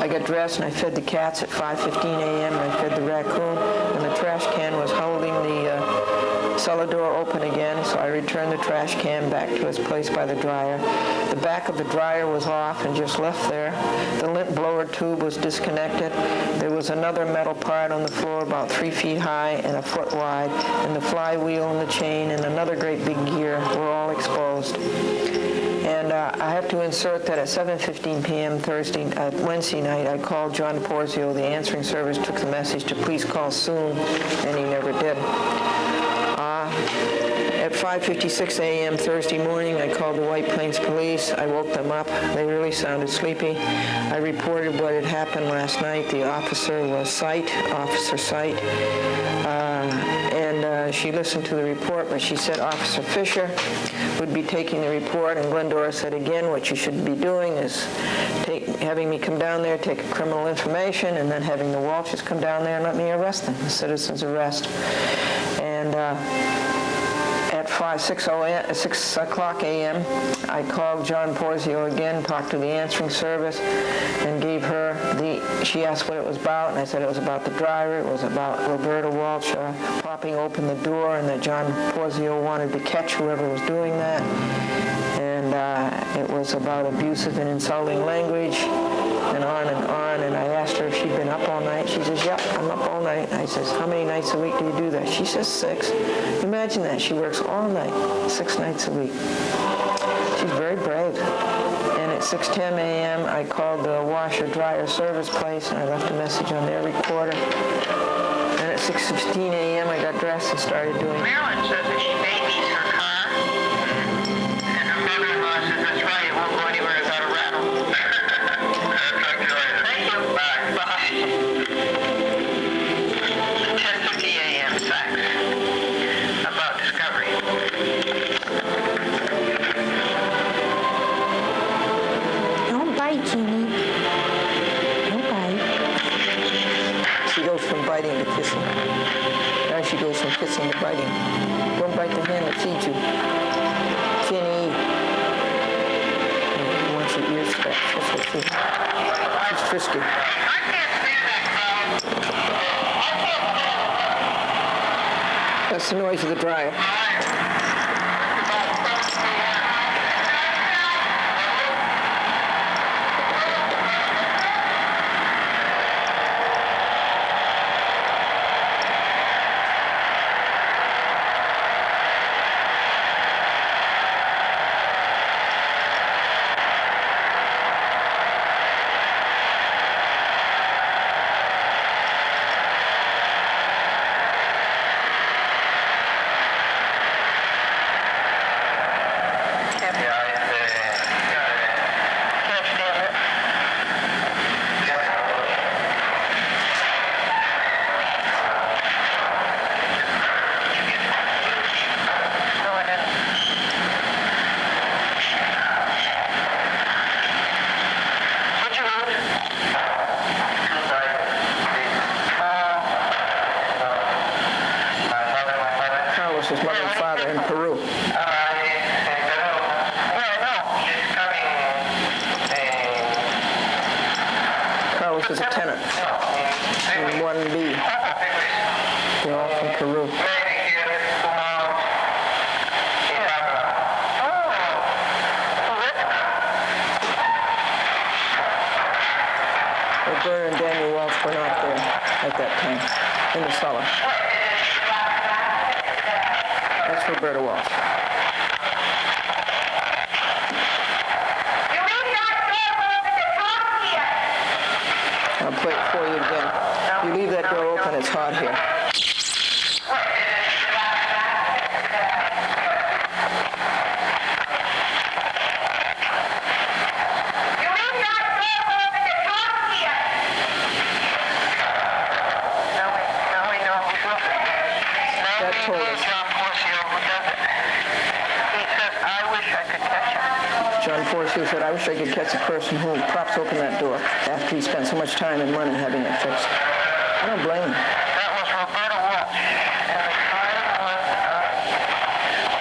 [SPEAKER 1] I got dressed and I fed the cats at 5:15 a.m. and I fed the raccoon, and the trash can was holding the cellar door open again, so I returned the trash can back to its place by the dryer. The back of the dryer was off and just left there. The lint blower tube was disconnected. There was another metal part on the floor about 3 feet high and a foot wide, and the flywheel and the chain and another great big gear were all exposed. And I have to insert that at 7:15 p.m. Wednesday night, I called John Porzio. The answering service took the message to please call soon, and he never did. At 5:56 a.m. Thursday morning, I called the White Plains Police. I woke them up. They really sounded sleepy. I reported what had happened last night. The officer was Officer Sight, and she listened to the report, but she said Officer Fisher would be taking the report, and Glendora said again, what you should be doing is having me come down there, take a criminal information, and then having the Walshes come down there and let me arrest them, a citizen's arrest. And at 6 o'clock a.m., I called John Porzio again, talked to the answering service, and gave her she asked what it was about, and I said it was about the driver. It was about Roberta Walsh popping open the door, and that John Porzio wanted to catch whoever was doing that. And it was about abusive and insulting language, and on, and I asked her if she'd been up all night. She says, yep, I'm up all night. I says, how many nights a week do you do that? She says 6. Imagine that, she works all night, 6 nights a week. She's very brave. And at 6:10 a.m., I called the washer-dryer service place, and I left a message on their recorder. And at 6:15 a.m., I got dressed and started doing it.
[SPEAKER 2] Marilyn says that she babies her car, and her mother-in-law says that's right, it won't go anywhere without a rattle. Thank you. Bye. Bye. 10:50 a.m. fax about discovery.
[SPEAKER 3] Don't bite, Jeannie. Don't bite.
[SPEAKER 1] She goes from biting to kissing. Now she goes from kissing to biting. Don't bite the hand that feeds you. Jenny. He wants your ears scratched. That's what she is. She's frisky.
[SPEAKER 2] I can't stand that crowd.
[SPEAKER 1] That's the noise of the dryer. His mother and father in Peru. Carlos is a tenant in 1B. They're all from Peru. Roberta and Daniel Walsh were not there at that time in the cellar. That's Roberta Walsh. I'll play it for you again. You leave that door open, it's hot here. That told us. John Porzio said, I wish I could catch a person who props open that door after he spent so much time and money having it fixed. I don't blame him.
[SPEAKER 2] That was Roberta Walsh, and the time was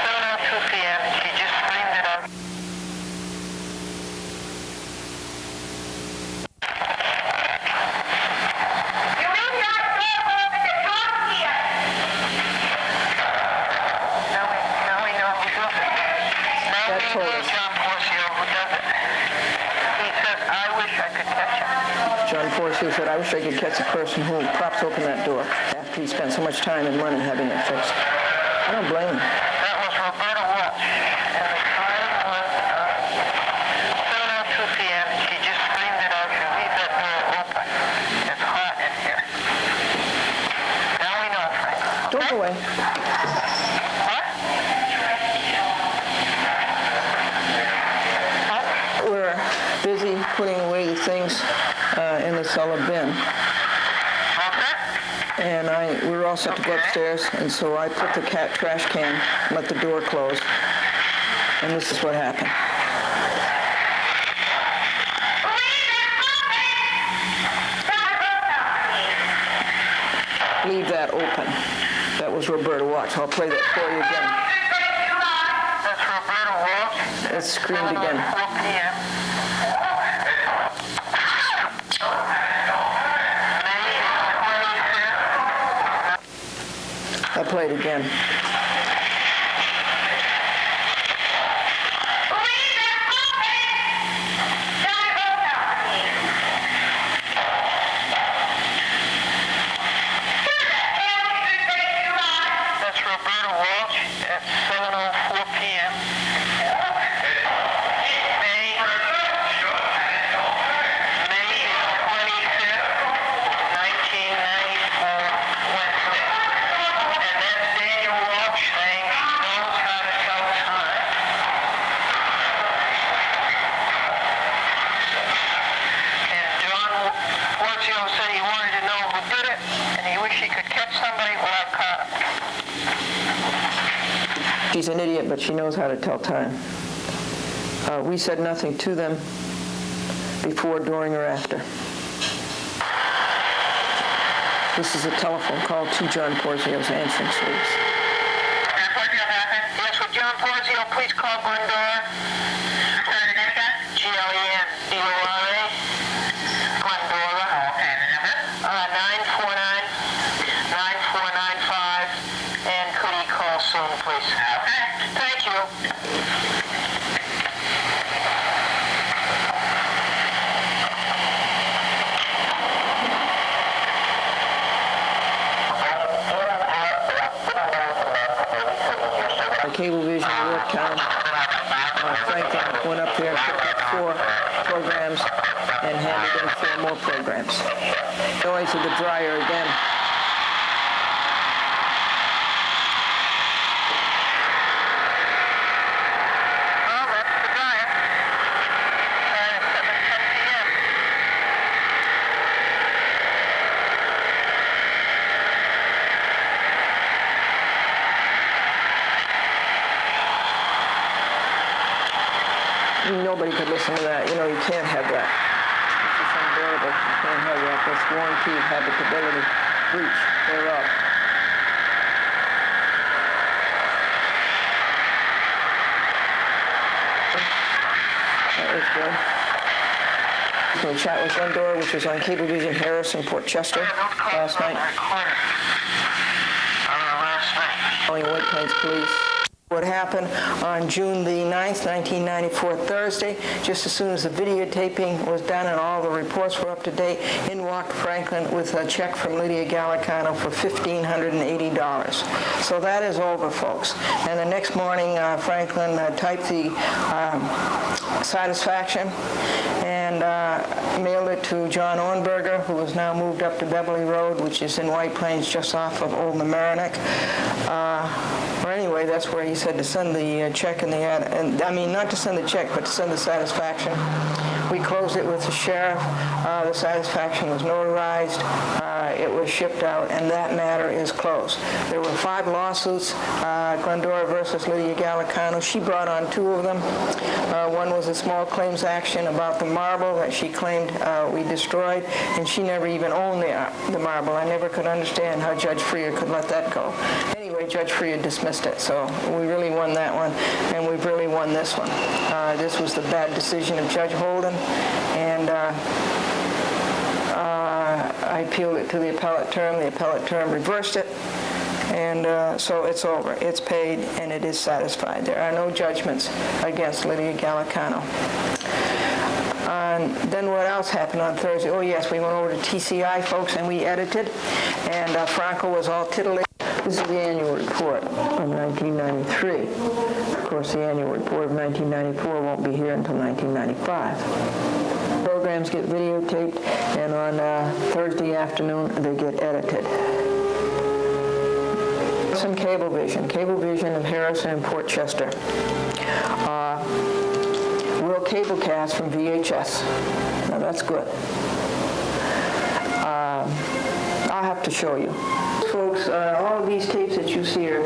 [SPEAKER 2] 7:02 p.m., and she just screamed it out. You mean not there over the top here? Now we know who does it.
[SPEAKER 1] That told us.
[SPEAKER 2] John Porzio who does it. He says, I wish I could catch him.
[SPEAKER 1] John Porzio said, I wish I could catch a person who props open that door after he spent so much time and money having it fixed. I don't blame him.
[SPEAKER 2] That was Roberta Walsh, and the time was 7:02 p.m., and she just screamed it out, you leave that door open. It's hot in here. Now we know, Frank.
[SPEAKER 1] Don't go away.
[SPEAKER 2] What?
[SPEAKER 1] We're busy putting away the things in the cellar bin.
[SPEAKER 2] Okay.
[SPEAKER 1] And we were all set to go upstairs, and so I put the trash can, let the door close, and this is what happened. Leave that open. That was Roberta Walsh. I'll play that for you again.
[SPEAKER 2] Walsh.
[SPEAKER 1] It's screamed again.
[SPEAKER 2] 4 p.m. May 25th.
[SPEAKER 1] I played again.
[SPEAKER 2] That's Roberta Walsh at 7:04 p.m. May 25th, 1994, Wednesday. And that's Daniel Walsh saying she knows how to tell time. And John Porzio said he wanted to know who did it, and he wished he could catch somebody. Well, I caught him.
[SPEAKER 1] She's an idiot, but she knows how to tell time. We said nothing to them before, during, or after. This is a telephone call to John Porzio's answering service.
[SPEAKER 2] Yes, would John Porzio please call Glendora? Glendora. Glendora. Okay, the number? 949-9495. And could he call soon, please? Okay. Thank you.
[SPEAKER 1] The Cablevision Yorktown, Franklin went up there and picked up 4 programs and handed in 4 more programs. Noise of the dryer again.
[SPEAKER 2] Well, that's the dryer. At 7:10 p.m.
[SPEAKER 1] Nobody could listen to that. You know, you can't have that. It's just unbearable. You can't have that. That's warranty habitability breach thereof. That was good. We chat with Glendora, which was on Cablevision Harris in Port Chester last night.
[SPEAKER 2] Last night.
[SPEAKER 1] Calling White Plains Police. What happened on June the 9th, 1994, Thursday, just as soon as the videotaping was done and all the reports were up to date, in walked Franklin with a check from Lydia Gallicano for $1,580. So that is over, folks. And the next morning, Franklin typed the satisfaction and mailed it to John Ornberger, who is now moved up to Beverly Road, which is in White Plains, just off of Old Mamaroneck. Or anyway, that's where he said to send the check and the ad, and I mean not to send the check, but to send the satisfaction. We closed it with the sheriff. The satisfaction was notarized. It was shipped out, and that matter is closed. There were 5 lawsuits, Glendora versus Lydia Gallicano. She brought on 2 of them. One was a small claims action about the marble that she claimed we destroyed, and she never even owned the marble. I never could understand how Judge Freer could let that go. Anyway, Judge Freer dismissed it, so we really won that one, and we've really won this one. This was the bad decision of Judge Holden, and I appealed it to the appellate term. The appellate term reversed it, and so it's over. It's paid, and it is satisfied. There are no judgments against Lydia Gallicano. And then what else happened on Thursday? Oh, yes, we went over to TCI, folks, and we edited, and Franco was all titillated. This is the annual report of 1993. Of course, the annual report of 1994 won't be here until 1995. Programs get videotaped, and on Thursday afternoon, they get edited. Some Cablevision of Harrison and Port Chester. Will cablecast from VHS. Now, that's good. I'll have to show you. Folks, all of these tapes that you see here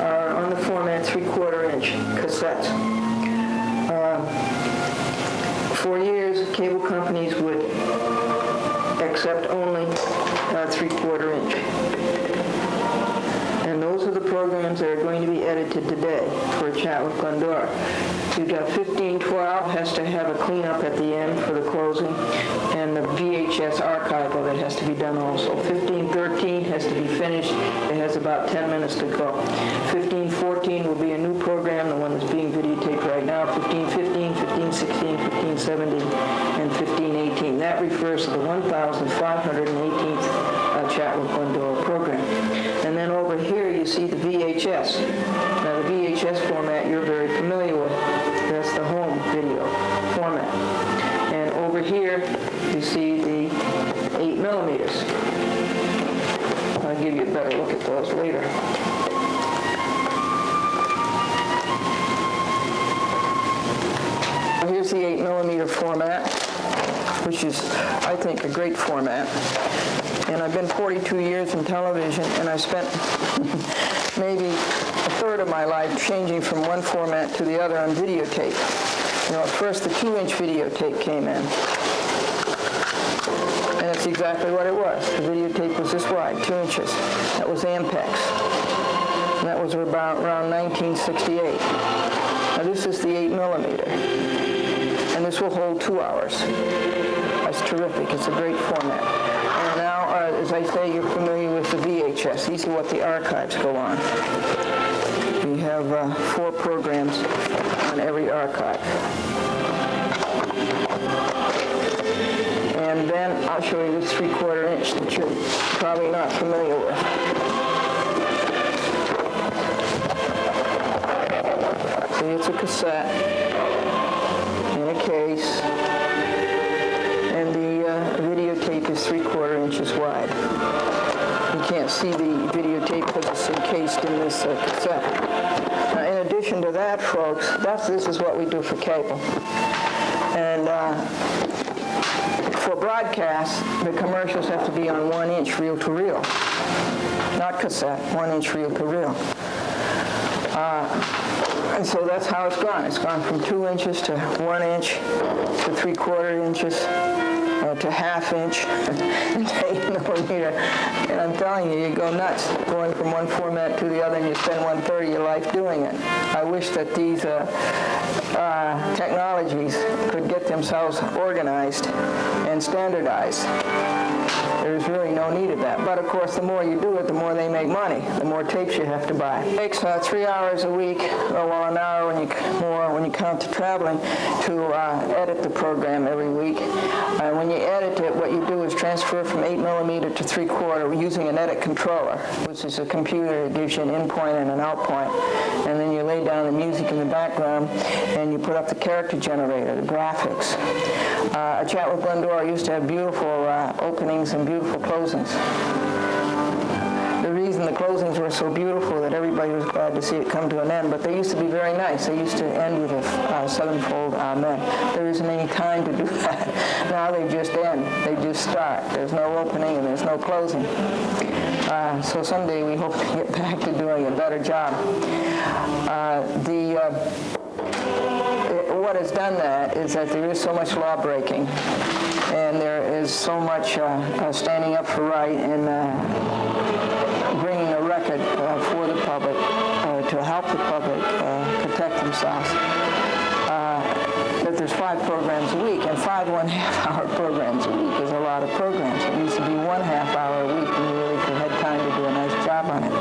[SPEAKER 1] are on the format 3/4 inch cassettes. For years, cable companies would accept only 3/4 inch. And those are the programs that are going to be edited today for a chat with Glendora. You've got 1512 has to have a cleanup at the end for the closing, and the VHS archive of it has to be done also. 1513 has to be finished. It has about 10 minutes to go. 1514 will be a new program, the one that's being videotaped right now. 1515, 1516, 1517, and 1518. That refers to the 1,518th Chat with Glendora program. And then over here you see the VHS. Now the VHS format you're very familiar with. That's the home video format. And over here you see the 8 millimeters. I'll give you a better look at those later. Here's the 8 millimeter format, which is, I think, a great format. And I've been 42 years in television, and I spent maybe a third of my life changing from one format to the other on videotape. You know, at first the 2-inch videotape came in. And that's exactly what it was. The videotape was this wide, 2 inches. That was Ampex. And that was around 1968. Now this is the 8 millimeter. And this will hold 2 hours. That's terrific. It's a great format. And now, as I say, you're familiar with the VHS. These are what the archives go on. We have 4 programs on every archive. And then I'll show you this 3/4 inch that you're probably not familiar with. See, it's a cassette in a case, and the videotape is 3/4 inches wide. You can't see the videotape because it's encased in this cassette. Now, in addition to that, folks, this is what we do for cable. And for broadcast, the commercials have to be on 1-inch reel-to-reel, not cassette, 1-inch reel-to-reel. And so that's how it's gone. It's gone from 2 inches to 1 inch to 3/4 inches to 1/2 inch to 8 millimeter. And I'm telling you, you go nuts going from one format to the other, and you spend 1/3 of your life doing it. I wish that these technologies could get themselves organized and standardized. There's really no need of that. But of course, the more you do it, the more they make money, the more tapes you have to buy. It takes 3 hours a week, or well, an hour when you count the traveling, to edit the program every week. When you edit it, what you do is transfer from 8 millimeter to 3/4 using an edit controller, which is a computer that gives you an in point and an out point. And then you lay down the music in the background, and you put up the character generator, the graphics. A Chat with Glendora used to have beautiful openings and beautiful closings. The reason the closings were so beautiful that everybody was glad to see it come to an end, but they used to be very nice. They used to end with a sevenfold amen. There isn't any time to do that. Now they just end. They just start. There's no opening and there's no closing. So someday we hope to get back to doing a better job. What has done that is that there is so much law breaking, and there is so much standing up for right and bringing a record for the public to help the public protect themselves. That there's 5 programs a week, and 5 1/2-hour programs a week is a lot of programs. It used to be 1/2 hour a week, and you really had time to do a nice job on it.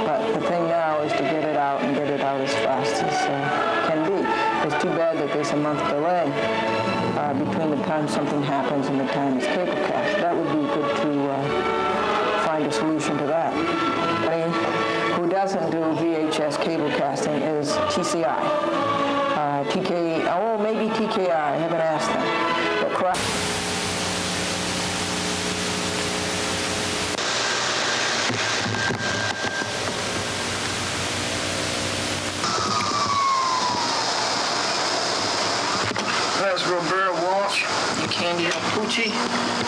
[SPEAKER 1] But the thing now is to get it out and get it out as fast as can be. It's too bad that there's a month delay between the time something happens and the time it's cablecast. That would be good to find a solution to that. Who doesn't do VHS cablecasting is TCI. Maybe TKI, I haven't asked them. But That's Roberta Walsh and Candy Apple. Pucci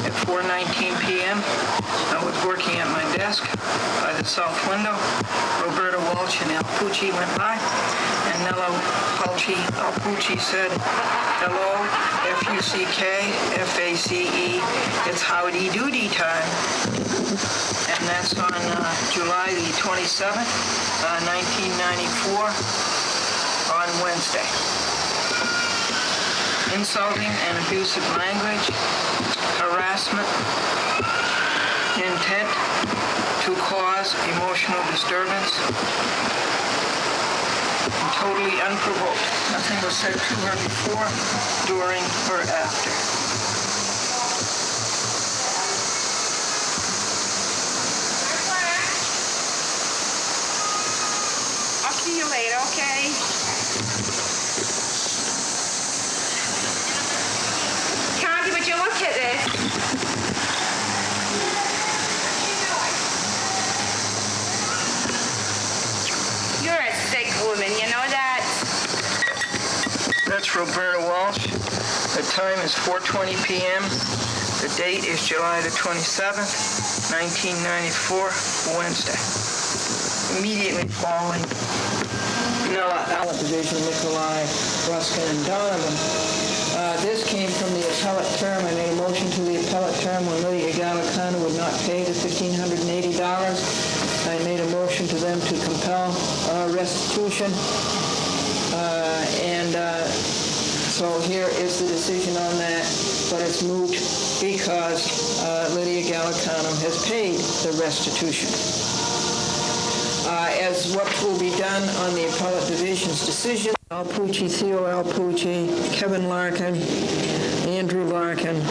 [SPEAKER 1] at 4:19 p.m. I was working at my desk by the south window. Roberta Walsh and Al Pucci went by, and Nello Pucci said, "Hello, F-U-C-K, F-A-C-E, it's howdy doody time." And that's on July the 27th, 1994, on Wednesday. Insulting and abusive language, harassment, intent to cause emotional disturbance, and totally unprovoked. Nothing was said to her before, during, or after.
[SPEAKER 4] I'll see you later, okay? Candy, would you look at this? You're a sick woman, you know that?
[SPEAKER 1] That's Roberta Walsh. The time is 4:20 p.m. The date is July the 27th, 1994, Wednesday. Immediately following Nella Division, Nikolai, Ruskin, and Donovan. This came from the appellate term. I made a motion to the appellate term when Lydia Gallicano would not pay the $1,580. I made a motion to them to compel restitution. So here is the decision on that, but it's moot because Lydia Gallicano has paid the restitution. As what will be done on the appellate division's decision, Al Pucci, Theo Al Pucci, Kevin Larkin, Andrew Larkin,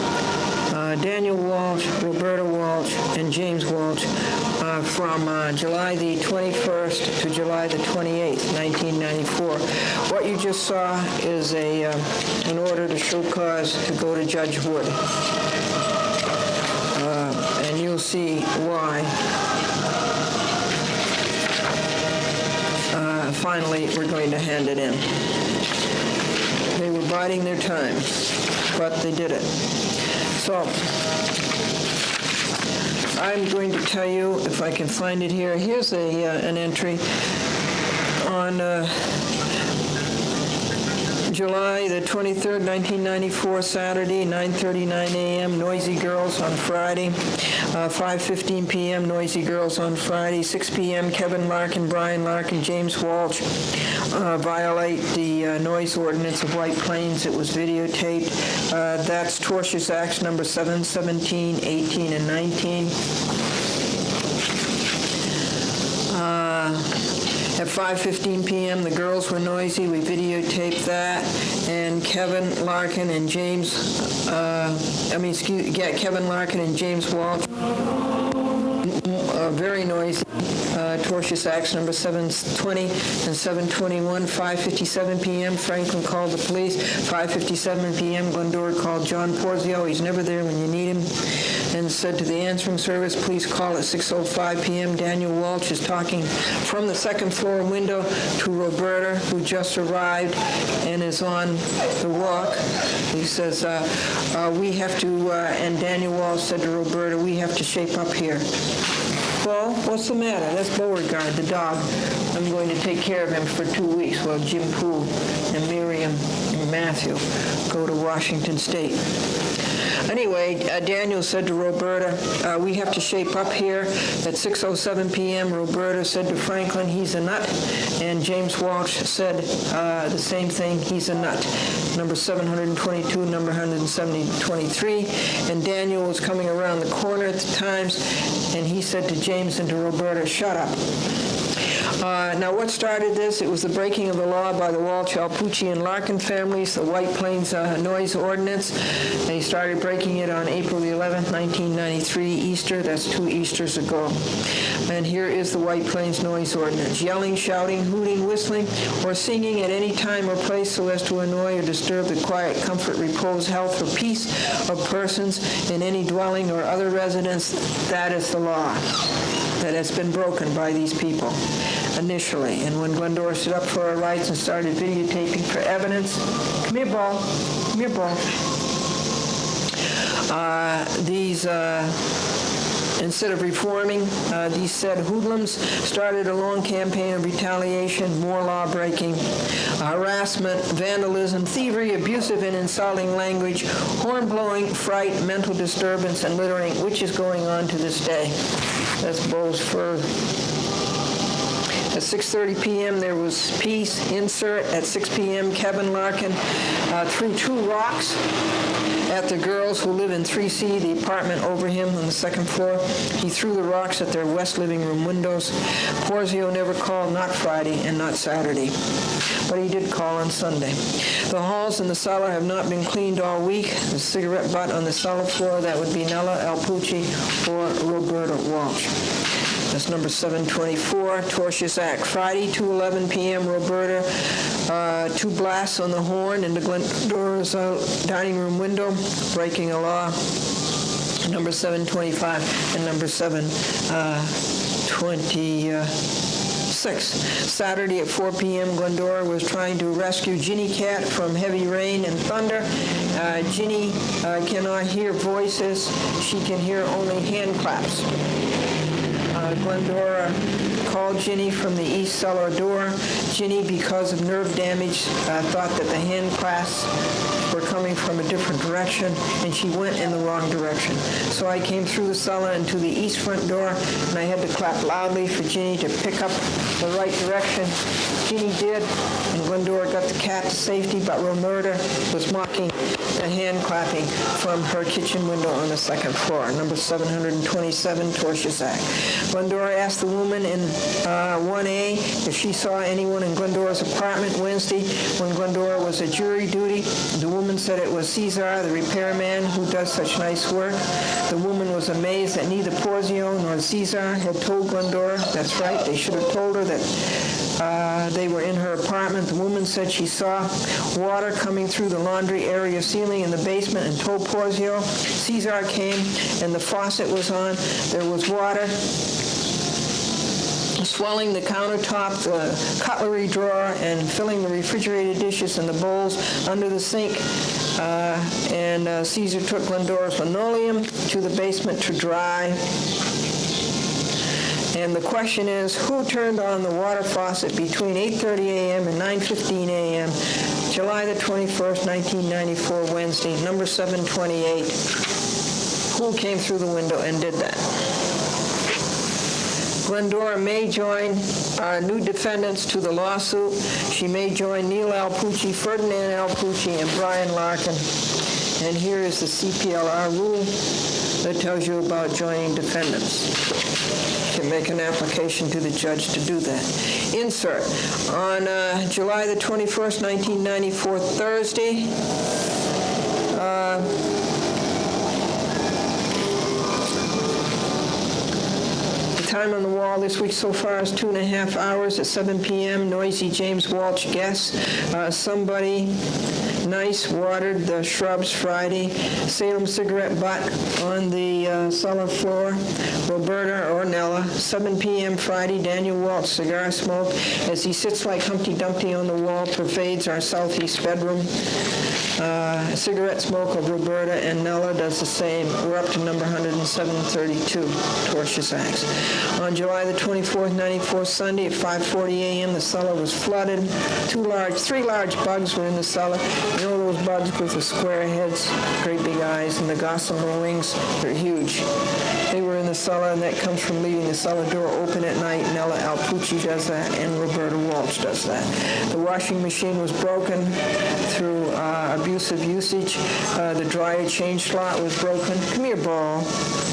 [SPEAKER 1] Daniel Walsh, Roberta Walsh, and James Walsh from July the 21st to July the 28th, 1994. What you just saw is an order to show cause to go to Judge Wood. And you'll see why. Finally, we're going to hand it in. They were biding their time, but they did it. So, I'm going to tell you, if I can find it here, here's an entry on July the 23rd, 1994, Saturday, 9:39 a.m., Noisy Girls on Friday. 5:15 p.m., Noisy Girls on Friday. 6 p.m., Kevin Larkin, Brian Larkin, James Walsh violate the noise ordinance of White Plains. It was videotaped. That's tortious acts number 7, 17, 18, and 19. At 5:15 p.m., the girls were noisy. We videotaped that. And Kevin Larkin and James, Kevin Larkin and James Walsh, very noisy. Tortious acts number 720 and 721. 5:57 p.m., Franklin called the police. 5:57 p.m., Glendora called John Porzio. He's never there when you need him. And said to the answering service, please call at 6:05 p.m. Daniel Walsh is talking from the second floor window to Roberta, who just arrived and is on the walk. He says, we have to, and Daniel Walsh said to Roberta, we have to shape up here. Well, what's the matter? That's Beauregard, the dog. I'm going to take care of him for 2 weeks while Jim Poole and Miriam and Matthew go to Washington State. Anyway, Daniel said to Roberta, we have to shape up here. At 6:07 p.m., Roberta said to Franklin, he's a nut. And James Walsh said the same thing, he's a nut. Number 722, number 123. And Daniel was coming around the corner at the times, and he said to James and to Roberta, shut up. Now, what started this? It was the breaking of the law by the Walsh, Al Pucci, and Larkin families, the White Plains Noise Ordinance. They started breaking it on April the 11th, 1993, Easter. That's 2 Easters ago. And here is the White Plains Noise Ordinance. Yelling, shouting, hooting, whistling, or singing at any time or place so as to annoy or disturb the quiet, comfort, repose, health, or peace of persons in any dwelling or other residence, that is the law that has been broken by these people initially. And when Glendora stood up for her rights and started videotaping for evidence, come here, Ball. Instead of reforming, these said hoodlums started a long campaign of retaliation, more law-breaking, harassment, vandalism, thievery, abusive and insulting language, horn-blowing, fright, mental disturbance, and littering, which is going on to this day. That's Bowles Fur. At 6:30 p.m., there was peace. Insert. At 6 p.m., Kevin Larkin threw 2 rocks at the girls who live in 3C, the apartment over him on the second floor. He threw the rocks at their west living room windows. Porzio never called, not Friday and not Saturday, but he did call on Sunday. The halls in the cellar have not been cleaned all week. The cigarette butt on the cellar floor, that would be Nella Alpucci or Roberta Walsh. That's number 724, Tortious Act. Friday, 2:11 p.m., Roberta, 2 blasts on the horn into Glendora's dining room window, breaking a law. Number 725 and number 726. Saturday at 4 p.m., Glendora was trying to rescue Ginny Cat from heavy rain and thunder. Ginny cannot hear voices. She can hear only hand claps. Glendora called Ginny from the east cellar door. Ginny, because of nerve damage, thought that the hand clasps were coming from a different direction, and she went in the wrong direction. So I came through the cellar into the east front door, and I had to clap loudly for Ginny to pick up the right direction. Ginny did, and Glendora got the cat to safety, but Roberta was mocking the hand clapping from her kitchen window on the second floor. Number 727, Tortious Act. Glendora asked the woman in 1A if she saw anyone in Glendora's apartment Wednesday when Glendora was at jury duty. The woman said it was Cesar, the repairman, who does such nice work. The woman was amazed that neither Porzio nor Cesar had told Glendora. That's right, they should have told her that they were in her apartment. The woman said she saw water coming through the laundry area ceiling in the basement and told Porzio. Cesar came and the faucet was on. There was water swelling the countertop, the cutlery drawer, and filling the refrigerated dishes and the bowls under the sink. Caesar took Glendora's linoleum to the basement to dry. And the question is, who turned on the water faucet between 8:30 a.m. and 9:15 a.m., July the 21st, 1994, Wednesday, number 728? Who came through the window and did that? Glendora may join new defendants to the lawsuit. She may join Neil Alpucci, Ferdinand Alpucci, and Brian Larkin. And here is the CPLR rule that tells you about joining defendants. You can make an application to the judge to do that. Insert. On July the 21st, 1994, Thursday, time on the wall this week so far is 2.5 hours at 7 p.m. Noisy James Walsh guess. Somebody nice watered the shrubs Friday. Salem cigarette butt on the cellar floor. Roberta or Nella. 7 p.m. Friday, Daniel Walsh cigar smoke as he sits like Humpty Dumpty on the wall pervades our southeast bedroom. Cigarette smoke of Roberta and Nella does the same. We're up to number 10732, Tortious Acts. On July the 24th, 94, Sunday at 5:40 a.m., the cellar was flooded. 3 large bugs were in the cellar. You know those bugs with the square heads, great big eyes, and the gossamer wings? They're huge. They were in the cellar, and that comes from leaving the cellar door open at night. Nella Alpucci does that, and Roberta Walsh does that. The washing machine was broken through abusive usage. The dryer change slot was broken. Come here, Ball.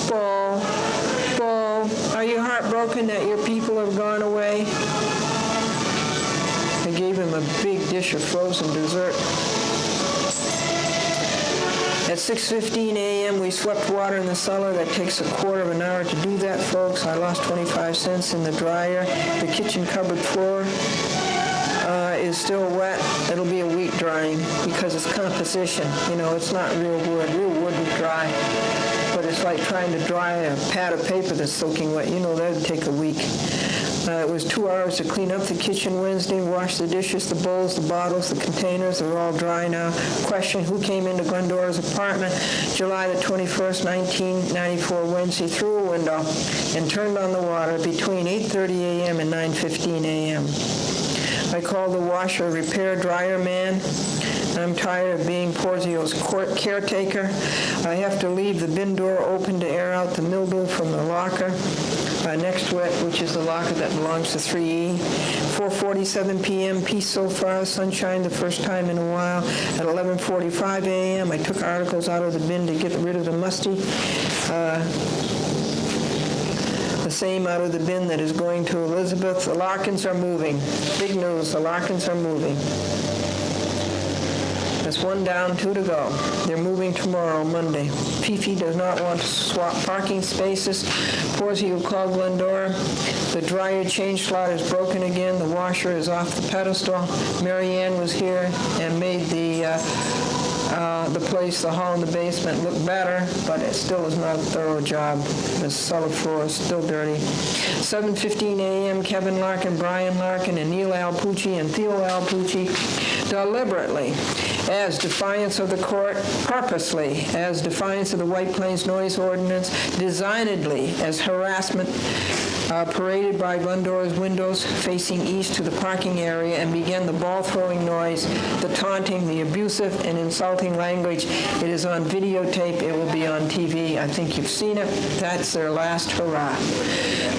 [SPEAKER 1] Ball. Ball. Are you heartbroken that your people have gone away? I gave him a big dish of frozen dessert. At 6:15 a.m., we swept water in the cellar. That takes a quarter of an hour to do that, folks. I lost 25 cents in the dryer. The kitchen cupboard floor is still wet. It'll be a week drying because it's composition. You know, it's not real wood. Real wood would dry. But it's like trying to dry a pad of paper that's soaking wet. You know, that would take a week. It was 2 hours to clean up the kitchen Wednesday, wash the dishes, the bowls, the bottles, the containers. They're all dry now. Question, who came into Glendora's apartment July the 21st, 1994, Wednesday, through a window and turned on the water between 8:30 a.m. and 9:15 a.m. I called the washer repair dryer man. I'm tired of being Porzio's caretaker. I have to leave the bin door open to air out the mildew from the locker next to it, which is the locker that belongs to 3E. 4:47 p.m., peace so far, sunshine the first time in a while. At 11:45 a.m., I took articles out of the bin to get rid of the musty. The same out of the bin that is going to Elizabeth. The Larkins are moving. Big news, the Larkins are moving. That's 1 down, 2 to go. They're moving tomorrow, Monday. Fifi does not want to swap parking spaces. Porzio called Glendora. The dryer change slot is broken again. The washer is off the pedestal. Marianne was here and made the place, the hall in the basement, look better, but it still is not a thorough job. The cellar floor is still dirty. 7:15 a.m., Kevin Larkin, Brian Larkin, and Neil Alpucci and Theo Alpucci deliberately, as defiance of the court, purposely, as defiance of the White Plains Noise Ordinance, designedly, as harassment, paraded by Glendora's windows facing east to the parking area and began the ball-throwing noise, the taunting, the abusive and insulting language. It is on videotape. It will be on TV. I think you've seen it. That's their last hurrah.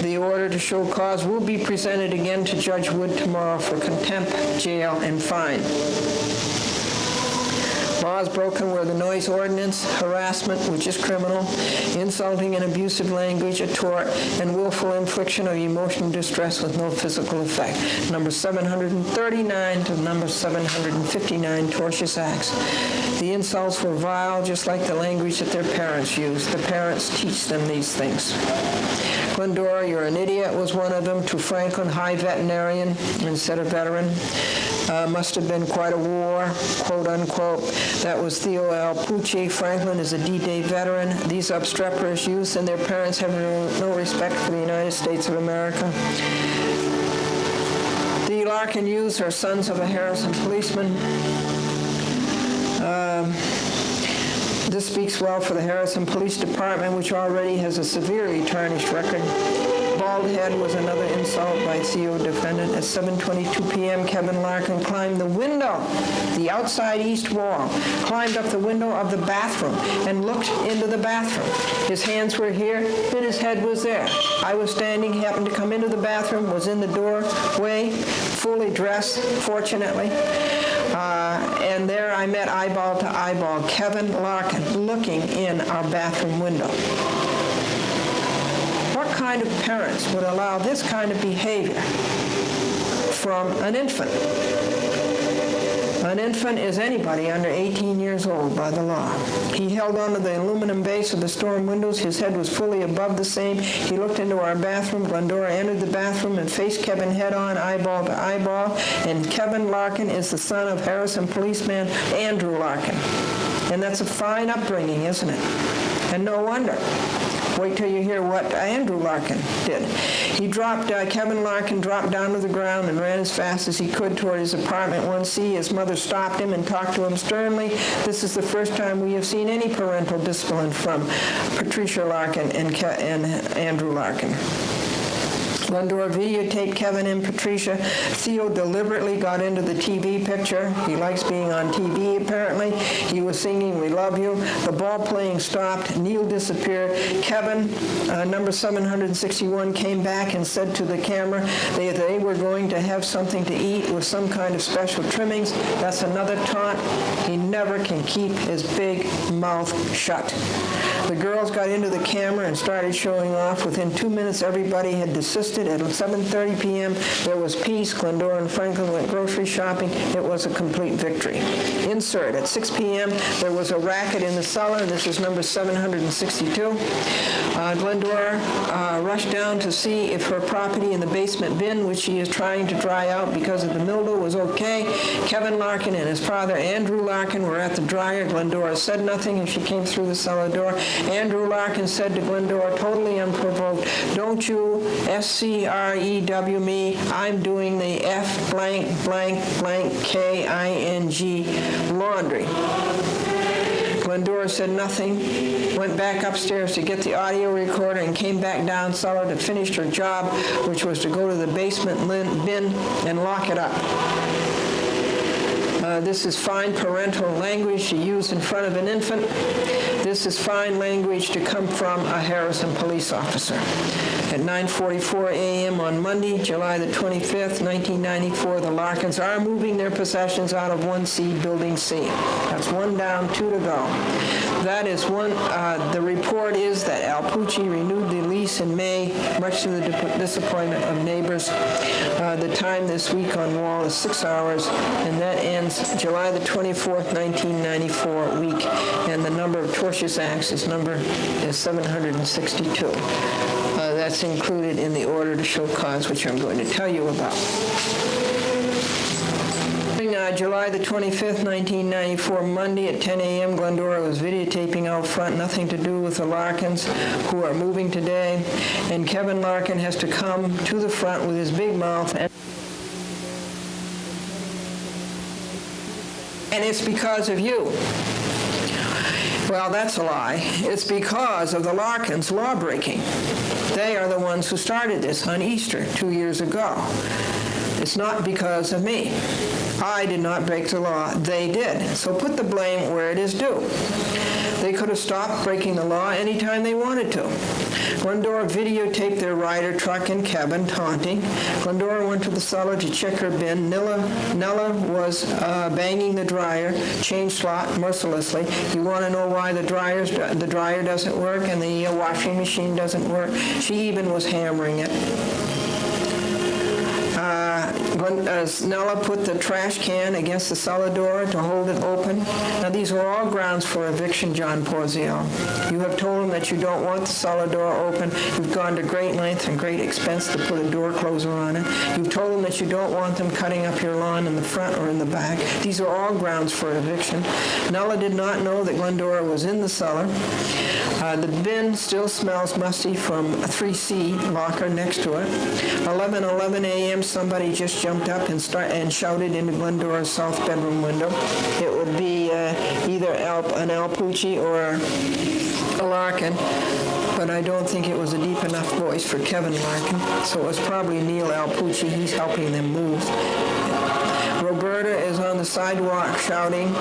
[SPEAKER 1] The order to show cause will be presented again to Judge Wood tomorrow for contempt, jail, and fine. Laws broken were the noise ordinance, harassment, which is criminal, insulting and abusive language, a tort, and willful infliction of emotional distress with no physical effect. Number 739 to number 759, tortious acts. The insults were vile, just like the language that their parents used. The parents teach them these things. Glendora, you're an idiot, was one of them. To Franklin, high veterinarian instead of veteran. Must have been quite a war, quote unquote. That was Theo Alpucci. Franklin is a D-Day veteran. These obstreperous youths and their parents have no respect for the United States of America. The Larkin youths are sons of a Harrison policeman. This speaks well for the Harrison Police Department, which already has a severely tarnished record. Bald head was another insult by Theo defendant. At 7:22 p.m., Kevin Larkin climbed the window, the outside east wall, climbed up the window of the bathroom and looked into the bathroom. His hands were here and his head was there. I was standing, happened to come into the bathroom, was in the doorway, fully dressed, fortunately. And there I met eyeball to eyeball Kevin Larkin looking in our bathroom window. What kind of parents would allow this kind of behavior from an infant? An infant is anybody under 18 years old by the law. He held onto the aluminum base of the storm windows. His head was fully above the same. He looked into our bathroom. Glendora entered the bathroom and faced Kevin head-on, eyeball to eyeball. And Kevin Larkin is the son of Harrison policeman Andrew Larkin. And that's a fine upbringing, isn't it? And no wonder. Wait till you hear what Andrew Larkin did. Kevin Larkin dropped down to the ground and ran as fast as he could toward his apartment 1C. His mother stopped him and talked to him sternly. This is the first time we have seen any parental discipline from Patricia Larkin and Andrew Larkin. Glendora videotaped Kevin and Patricia. Theo deliberately got into the TV picture. He likes being on TV, apparently. He was singing, "We Love You." The ball playing stopped. Neil disappeared. Kevin, number 761, came back and said to the camera they were going to have something to eat with some kind of special trimmings. That's another taunt. He never can keep his big mouth shut. The girls got into the camera and started showing off. Within 2 minutes, everybody had desisted. At 7:30 p.m., there was peace. Glendora and Franklin went grocery shopping. It was a complete victory. Insert. At 6 p.m., there was a racket in the cellar. This is number 762. Glendora rushed down to see if her property in the basement bin, which she is trying to dry out because of the mildew, was okay. Kevin Larkin and his father, Andrew Larkin, were at the dryer. Glendora said nothing as she came through the cellar door. Andrew Larkin said to Glendora, totally unprovoked, "Don't you, SC F-C-R-E-W me. I'm doing the F blank blank blank K-I-N-G laundry. Glendora said nothing, went back upstairs to get the audio recorder, and came back down cellar to finish her job, which was to go to the basement bin and lock it up. This is fine parental language to use in front of an infant. This is fine language to come from a Harrison police officer. At 9:44 a.m. on Monday, July the 25th, 1994, the Larkins are moving their possessions out of 1C, Building C. That's one down, two to go. That is one. The report is that Al Pucci renewed the lease in May, much to the disappointment of neighbors. The time this week on Wall is 6 hours, and that ends July the 24th, 1994 week. And the number of tortious acts is 762. That's included in the order to show cause, which I'm going to tell you about. July the 25th, 1994, Monday at 10 a.m., Glendora was videotaping out front, nothing to do with the Larkins, who are moving today, and Kevin Larkin has to come to the front with his big mouth, and it's because of you. Well, that's a lie. It's because of the Larkins' law-breaking. They are the ones who started this on Easter 2 years ago. It's not because of me. I did not break the law. They did. So put the blame where it is due. They could have stopped breaking the law anytime they wanted to. Glendora videotaped their rider, truck, and cabin taunting. Glendora went to the cellar to check her bin. Nella was banging the dryer, change slot mercilessly. You want to know why the dryer doesn't work and the washing machine doesn't work? She even was hammering it. Nella put the trash can against the cellar door to hold it open. Now, these are all grounds for eviction, John Porzio. You have told him that you don't want the cellar door open. You've gone to great length and great expense to put a door closer on it. You've told him that you don't want them cutting up your lawn in the front or in the back. These are all grounds for eviction. Nella did not know that Glendora was in the cellar. The bin still smells musty from a 3C locker next to it. 11:11 a.m., somebody just jumped up and shouted into Glendora's south bedroom window. It would be either an Al Pucci or a Larkin, but I don't think it was a deep enough voice for Kevin Larkin, so it was probably Neil Al Pucci. He's helping them move. Roberta is on the sidewalk shouting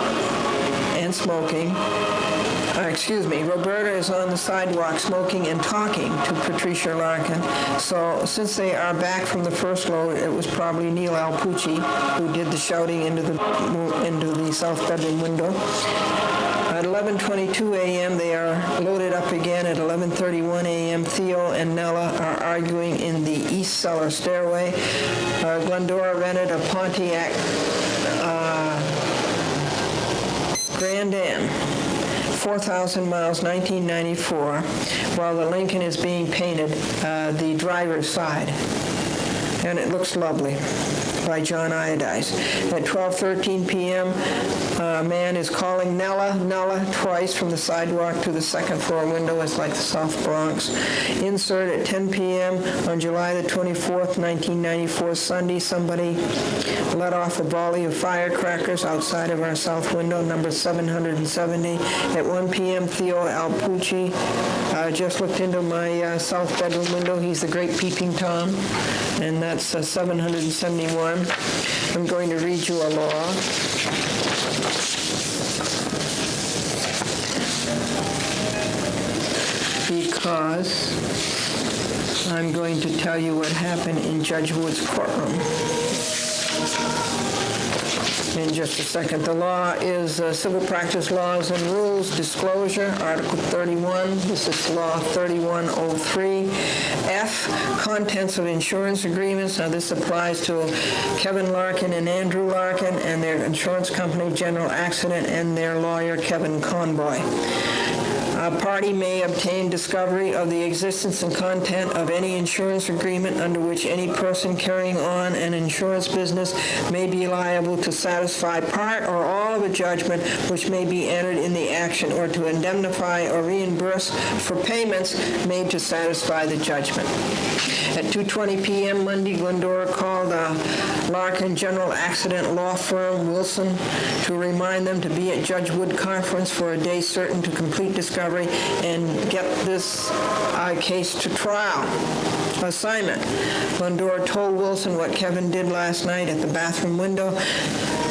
[SPEAKER 1] and smoking. Roberta is on the sidewalk smoking and talking to Patricia Larkin. So since they are back from the first load, it was probably Neil Al Pucci who did the shouting into the south bedroom window. At 11:22 a.m., they are loaded up again. At 11:31 a.m., Theo and Nella are arguing in the east cellar stairway. Glendora rented a Pontiac Grand Am. 4,000 miles, 1994, while the Lincoln is being painted, the driver's side. And it looks lovely, by John Iodice. At 12:13 p.m., a man is calling Nella twice from the sidewalk to the second floor window. It's like the South Bronx. Insert at 10 p.m. on July the 24th, 1994, Sunday, somebody let off a volley of firecrackers outside of our south window, number 770. At 1 p.m., Theo Al Pucci just looked into my south bedroom window. He's the great peeping Tom, and that's 771. I'm going to read you a law. Because I'm going to tell you what happened in Judge Wood's courtroom. In just a second. The law is Civil Practice Laws and Rules, Disclosure, Article 31. This is Law 3103. F, Contents of Insurance Agreements. Now, this applies to Kevin Larkin and Andrew Larkin and their insurance company, General Accident, and their lawyer, Kevin Conboy. A party may obtain discovery of the existence and content of any insurance agreement under which any person carrying on an insurance business may be liable to satisfy part or all of a judgment which may be entered in the action, or to indemnify or reimburse for payments made to satisfy the judgment. At 2:20 p.m. Monday, Glendora called Larkin General Accident Law Firm Wilson to remind them to be at Judge Wood Conference for a day certain to complete discovery and get this case to trial. Assignment. Glendora told Wilson what Kevin did last night at the bathroom window,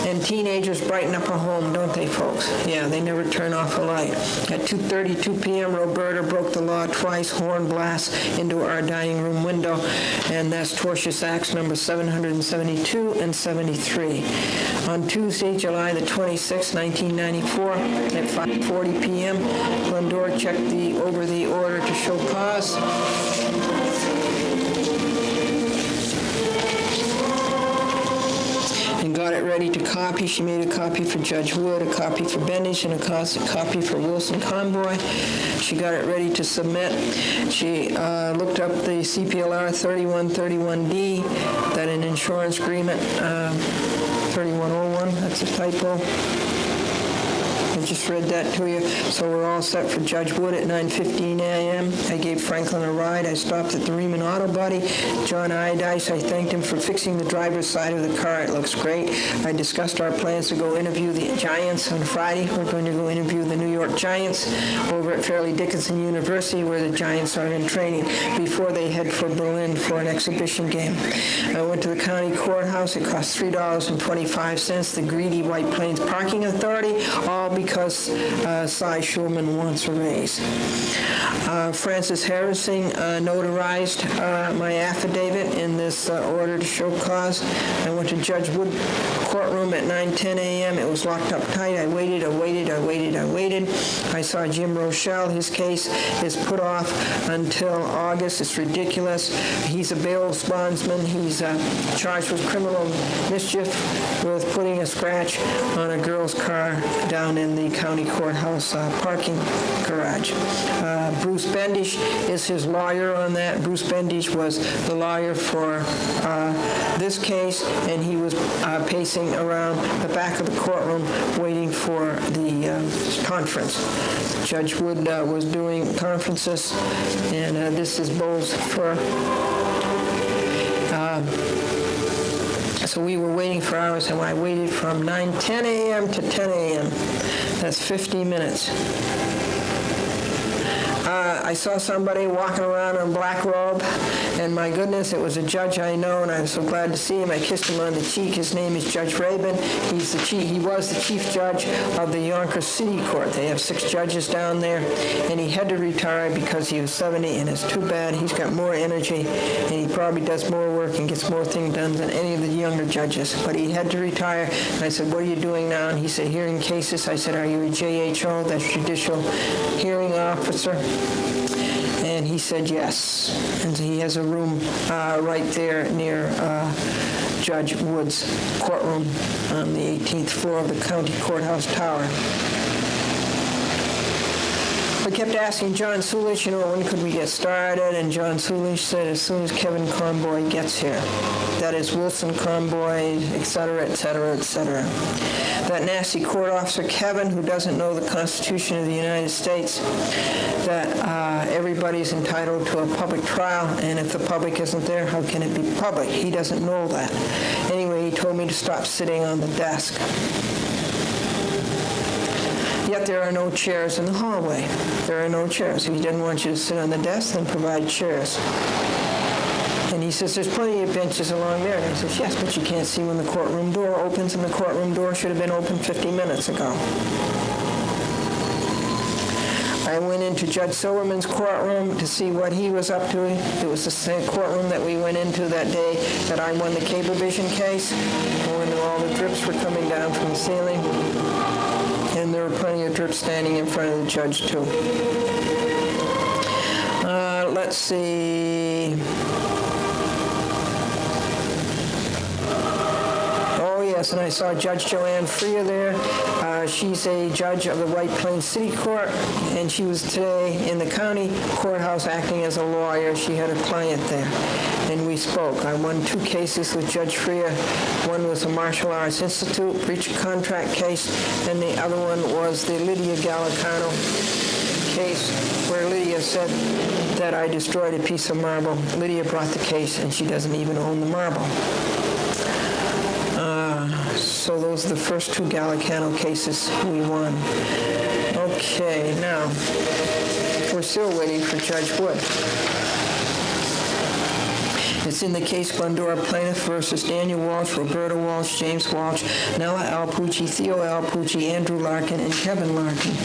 [SPEAKER 1] and teenagers brighten up a home, don't they, folks? Yeah, they never turn off a light. At 2:32 p.m., Roberta broke the law twice, horn blast into our dining room window, and that's tortious acts number 772 and 73. On Tuesday, July the 26th, 1994, at 5:40 p.m., Glendora checked over the order to show cause. And got it ready to copy. She made a copy for Judge Wood, a copy for Bendich, and a copy for Wilson Conboy. She got it ready to submit. She looked up the CPLR 3131D, that an insurance agreement, 3101, that's a typo. I just read that to you. So we're all set for Judge Wood at 9:15 a.m. I gave Franklin a ride. I stopped at the Riemann Auto Body. John Idice, I thanked him for fixing the driver's side of the car. It looks great. I discussed our plans to go interview the Giants on Friday. We're going to go interview the New York Giants over at Fairleigh Dickinson University, where the Giants are in training, before they head for Berlin for an exhibition game. I went to the county courthouse. It cost $3.25. The greedy White Plains Parking Authority, all because Cy Schulman wants a raise. Francis Harrison notarized my affidavit in this order to show cause. I went to Judge Wood courtroom at 9:10 a.m. It was locked up tight. I waited. I saw Jim Rochelle. His case is put off until August. It's ridiculous. He's a bail bondsman. He's charged with criminal mischief with putting a scratch on a girl's car down in the county courthouse parking garage. Bruce Bendich is his lawyer on that. Bruce Bendich was the lawyer for this case, and he was pacing around the back of the courtroom waiting for the conference. Judge Wood was doing conferences, and this is Bowles for... So we were waiting for hours, and I waited from 9:10 a.m. to 10 a.m. That's 50 minutes. I saw somebody walking around in a black robe, and my goodness, it was a judge I know, and I was so glad to see him. I kissed him on the cheek. His name is Judge Rabin. He was the chief judge of the Yonkers City Court. They have 6 judges down there, and he had to retire because he was 70, and it's too bad. He's got more energy, and he probably does more work and gets more things done than any of the younger judges. But he had to retire, and I said, what are you doing now? And he said, hearing cases. I said, are you a JHO, that's Judicial Hearing Officer? And he said yes. And he has a room right there near Judge Wood's courtroom on the 18th floor of the county courthouse tower. I kept asking John Sulich, when could we get started? And John Sulich said, as soon as Kevin Conboy gets here. That is Wilson Conboy, et cetera, et cetera, et cetera. That nasty court officer, Kevin, who doesn't know the Constitution of the United States, that everybody's entitled to a public trial, and if the public isn't there, how can it be public? He doesn't know that. Anyway, he told me to stop sitting on the desk. Yet there are no chairs in the hallway. There are no chairs. If he didn't want you to sit on the desk, then provide chairs. And he says, there's plenty of benches along there. And I says, yes, but you can't see when the courtroom door opens, and the courtroom door should have been open 50 minutes ago. I went into Judge Silverman's courtroom to see what he was up to. It was the same courtroom that we went into that day that I won the Cablevision case, when all the drips were coming down from the ceiling. And there were plenty of drips standing in front of the judge, too. Let's see. Oh, yes, Yes, and I saw Judge Joanne Freer there. She's a judge of the White Plains City Court, and she was today in the county courthouse acting as a lawyer. She had a client there, and we spoke. I won 2 cases with Judge Freer. One was a Martial Arts Institute breach of contract case, and the other one was the Lydia Gallicano case where Lydia said that I destroyed a piece of marble. Lydia brought the case, and she doesn't even own the marble. So those are the first 2 Gallicano cases we won. Okay, now, we're still waiting for Judge Wood. It's in the case Glendora Plaintiff versus Daniel Walsh, Roberta Walsh, James Walsh, Nella Alpucci, Theo Alpucci, Andrew Larkin, and Kevin Larkin.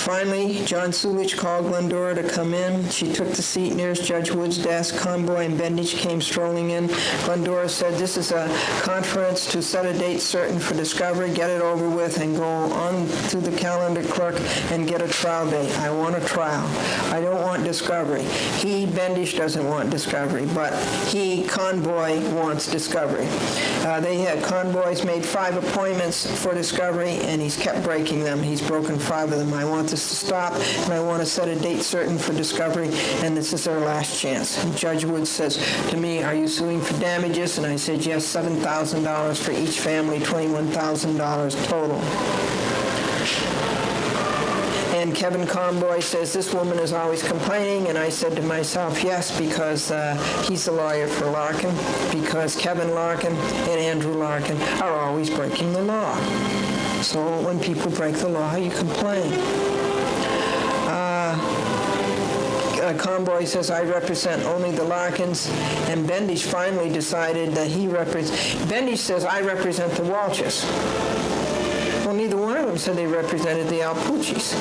[SPEAKER 1] Finally, John Sulich called Glendora to come in. She took the seat nearest Judge Wood's desk. Conboy and Bendich came strolling in. Glendora said, "This is a conference to set a date certain for discovery, get it over with, and go on to the calendar clerk and get a trial date. I want a trial. I don't want discovery." He, Bendich, doesn't want discovery, but he, Conboy, wants discovery. Conboy's made 5 appointments for discovery, and he's kept breaking them. He's broken 5 of them. I want this to stop, and I want to set a date certain for discovery, and this is our last chance. And Judge Wood says to me, "Are you suing for damages?" And I said, "Yes, $7,000 for each family, $21,000 total." And Kevin Conboy says, "This woman is always complaining," and I said to myself, yes, because he's the lawyer for Larkin, because Kevin Larkin and Andrew Larkin are always breaking the law. So when people break the law, you complain. Conboy says, "I represent only the Larkins," and Bendich finally decided that Bendich says, "I represent the Walshes." Well, neither one of them said they represented the Alpuccis.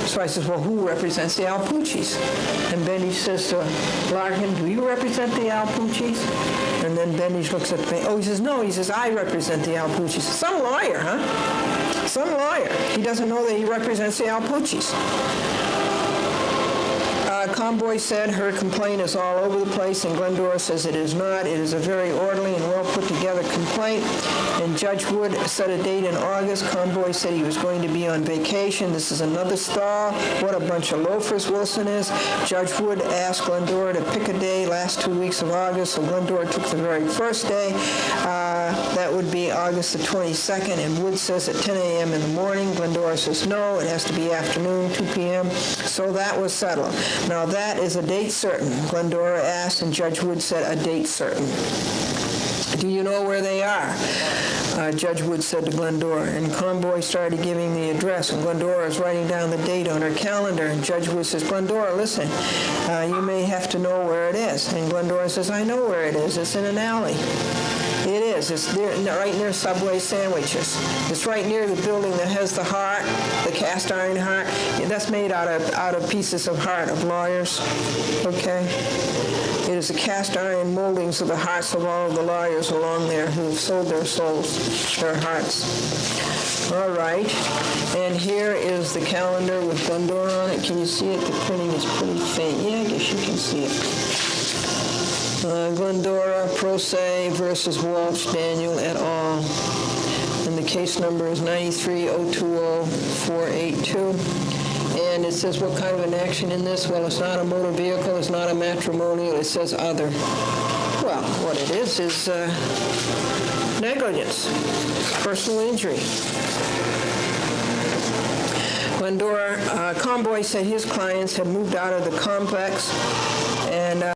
[SPEAKER 1] So I says, "Well, who represents the Alpuccis?" And Bendich says to Larkin, "Do you represent the Alpuccis?" And then Bendich looks at me. Oh, he says, "No." He says, "I represent the Alpuccis." Some lawyer, huh? Some lawyer. He doesn't know that he represents the Alpuccis. Conboy said her complaint is all over the place, and Glendora says it is not. It is a very orderly and well put together complaint. And Judge Wood set a date in August. Conboy said he was going to be on vacation. This is another stall. What a bunch of loafers Wilson is. Judge Wood asked Glendora to pick a day last 2 weeks of August, so Glendora took the very first day. That would be August the 22nd, and Wood says at 10 a.m. in the morning. Glendora says no, it has to be afternoon, 2 p.m. So that was settled. Now that is a date certain. Glendora asked, and Judge Wood said a date certain. "Do you know where they are?" Judge Wood said to Glendora, and Conboy started giving the address, and Glendora is writing down the date on her calendar, and Judge Wood says, "Glendora, listen, you may have to know where it is." And Glendora says, "I know where it is. It's in an alley." It is. It's right near Subway sandwiches. It's right near the building that has the heart, the cast iron heart. That's made out of pieces of heart of lawyers. Okay? It is the cast iron moldings of the hearts of all of the lawyers along there who have sold their souls, their hearts. All right. And here is the calendar with Glendora on it. Can you see it? The printing is pretty faint. Yeah, I guess you can see it. Glendora, Pro Se versus Walsh, Daniel et al. And the case number is 93020482. And it says what kind of an action in this? Well, it's not a motor vehicle, it's not a matrimonial, it says other. Well, what it is negligence, personal injury. Glendora, Conboy said his clients had moved out of the complex, and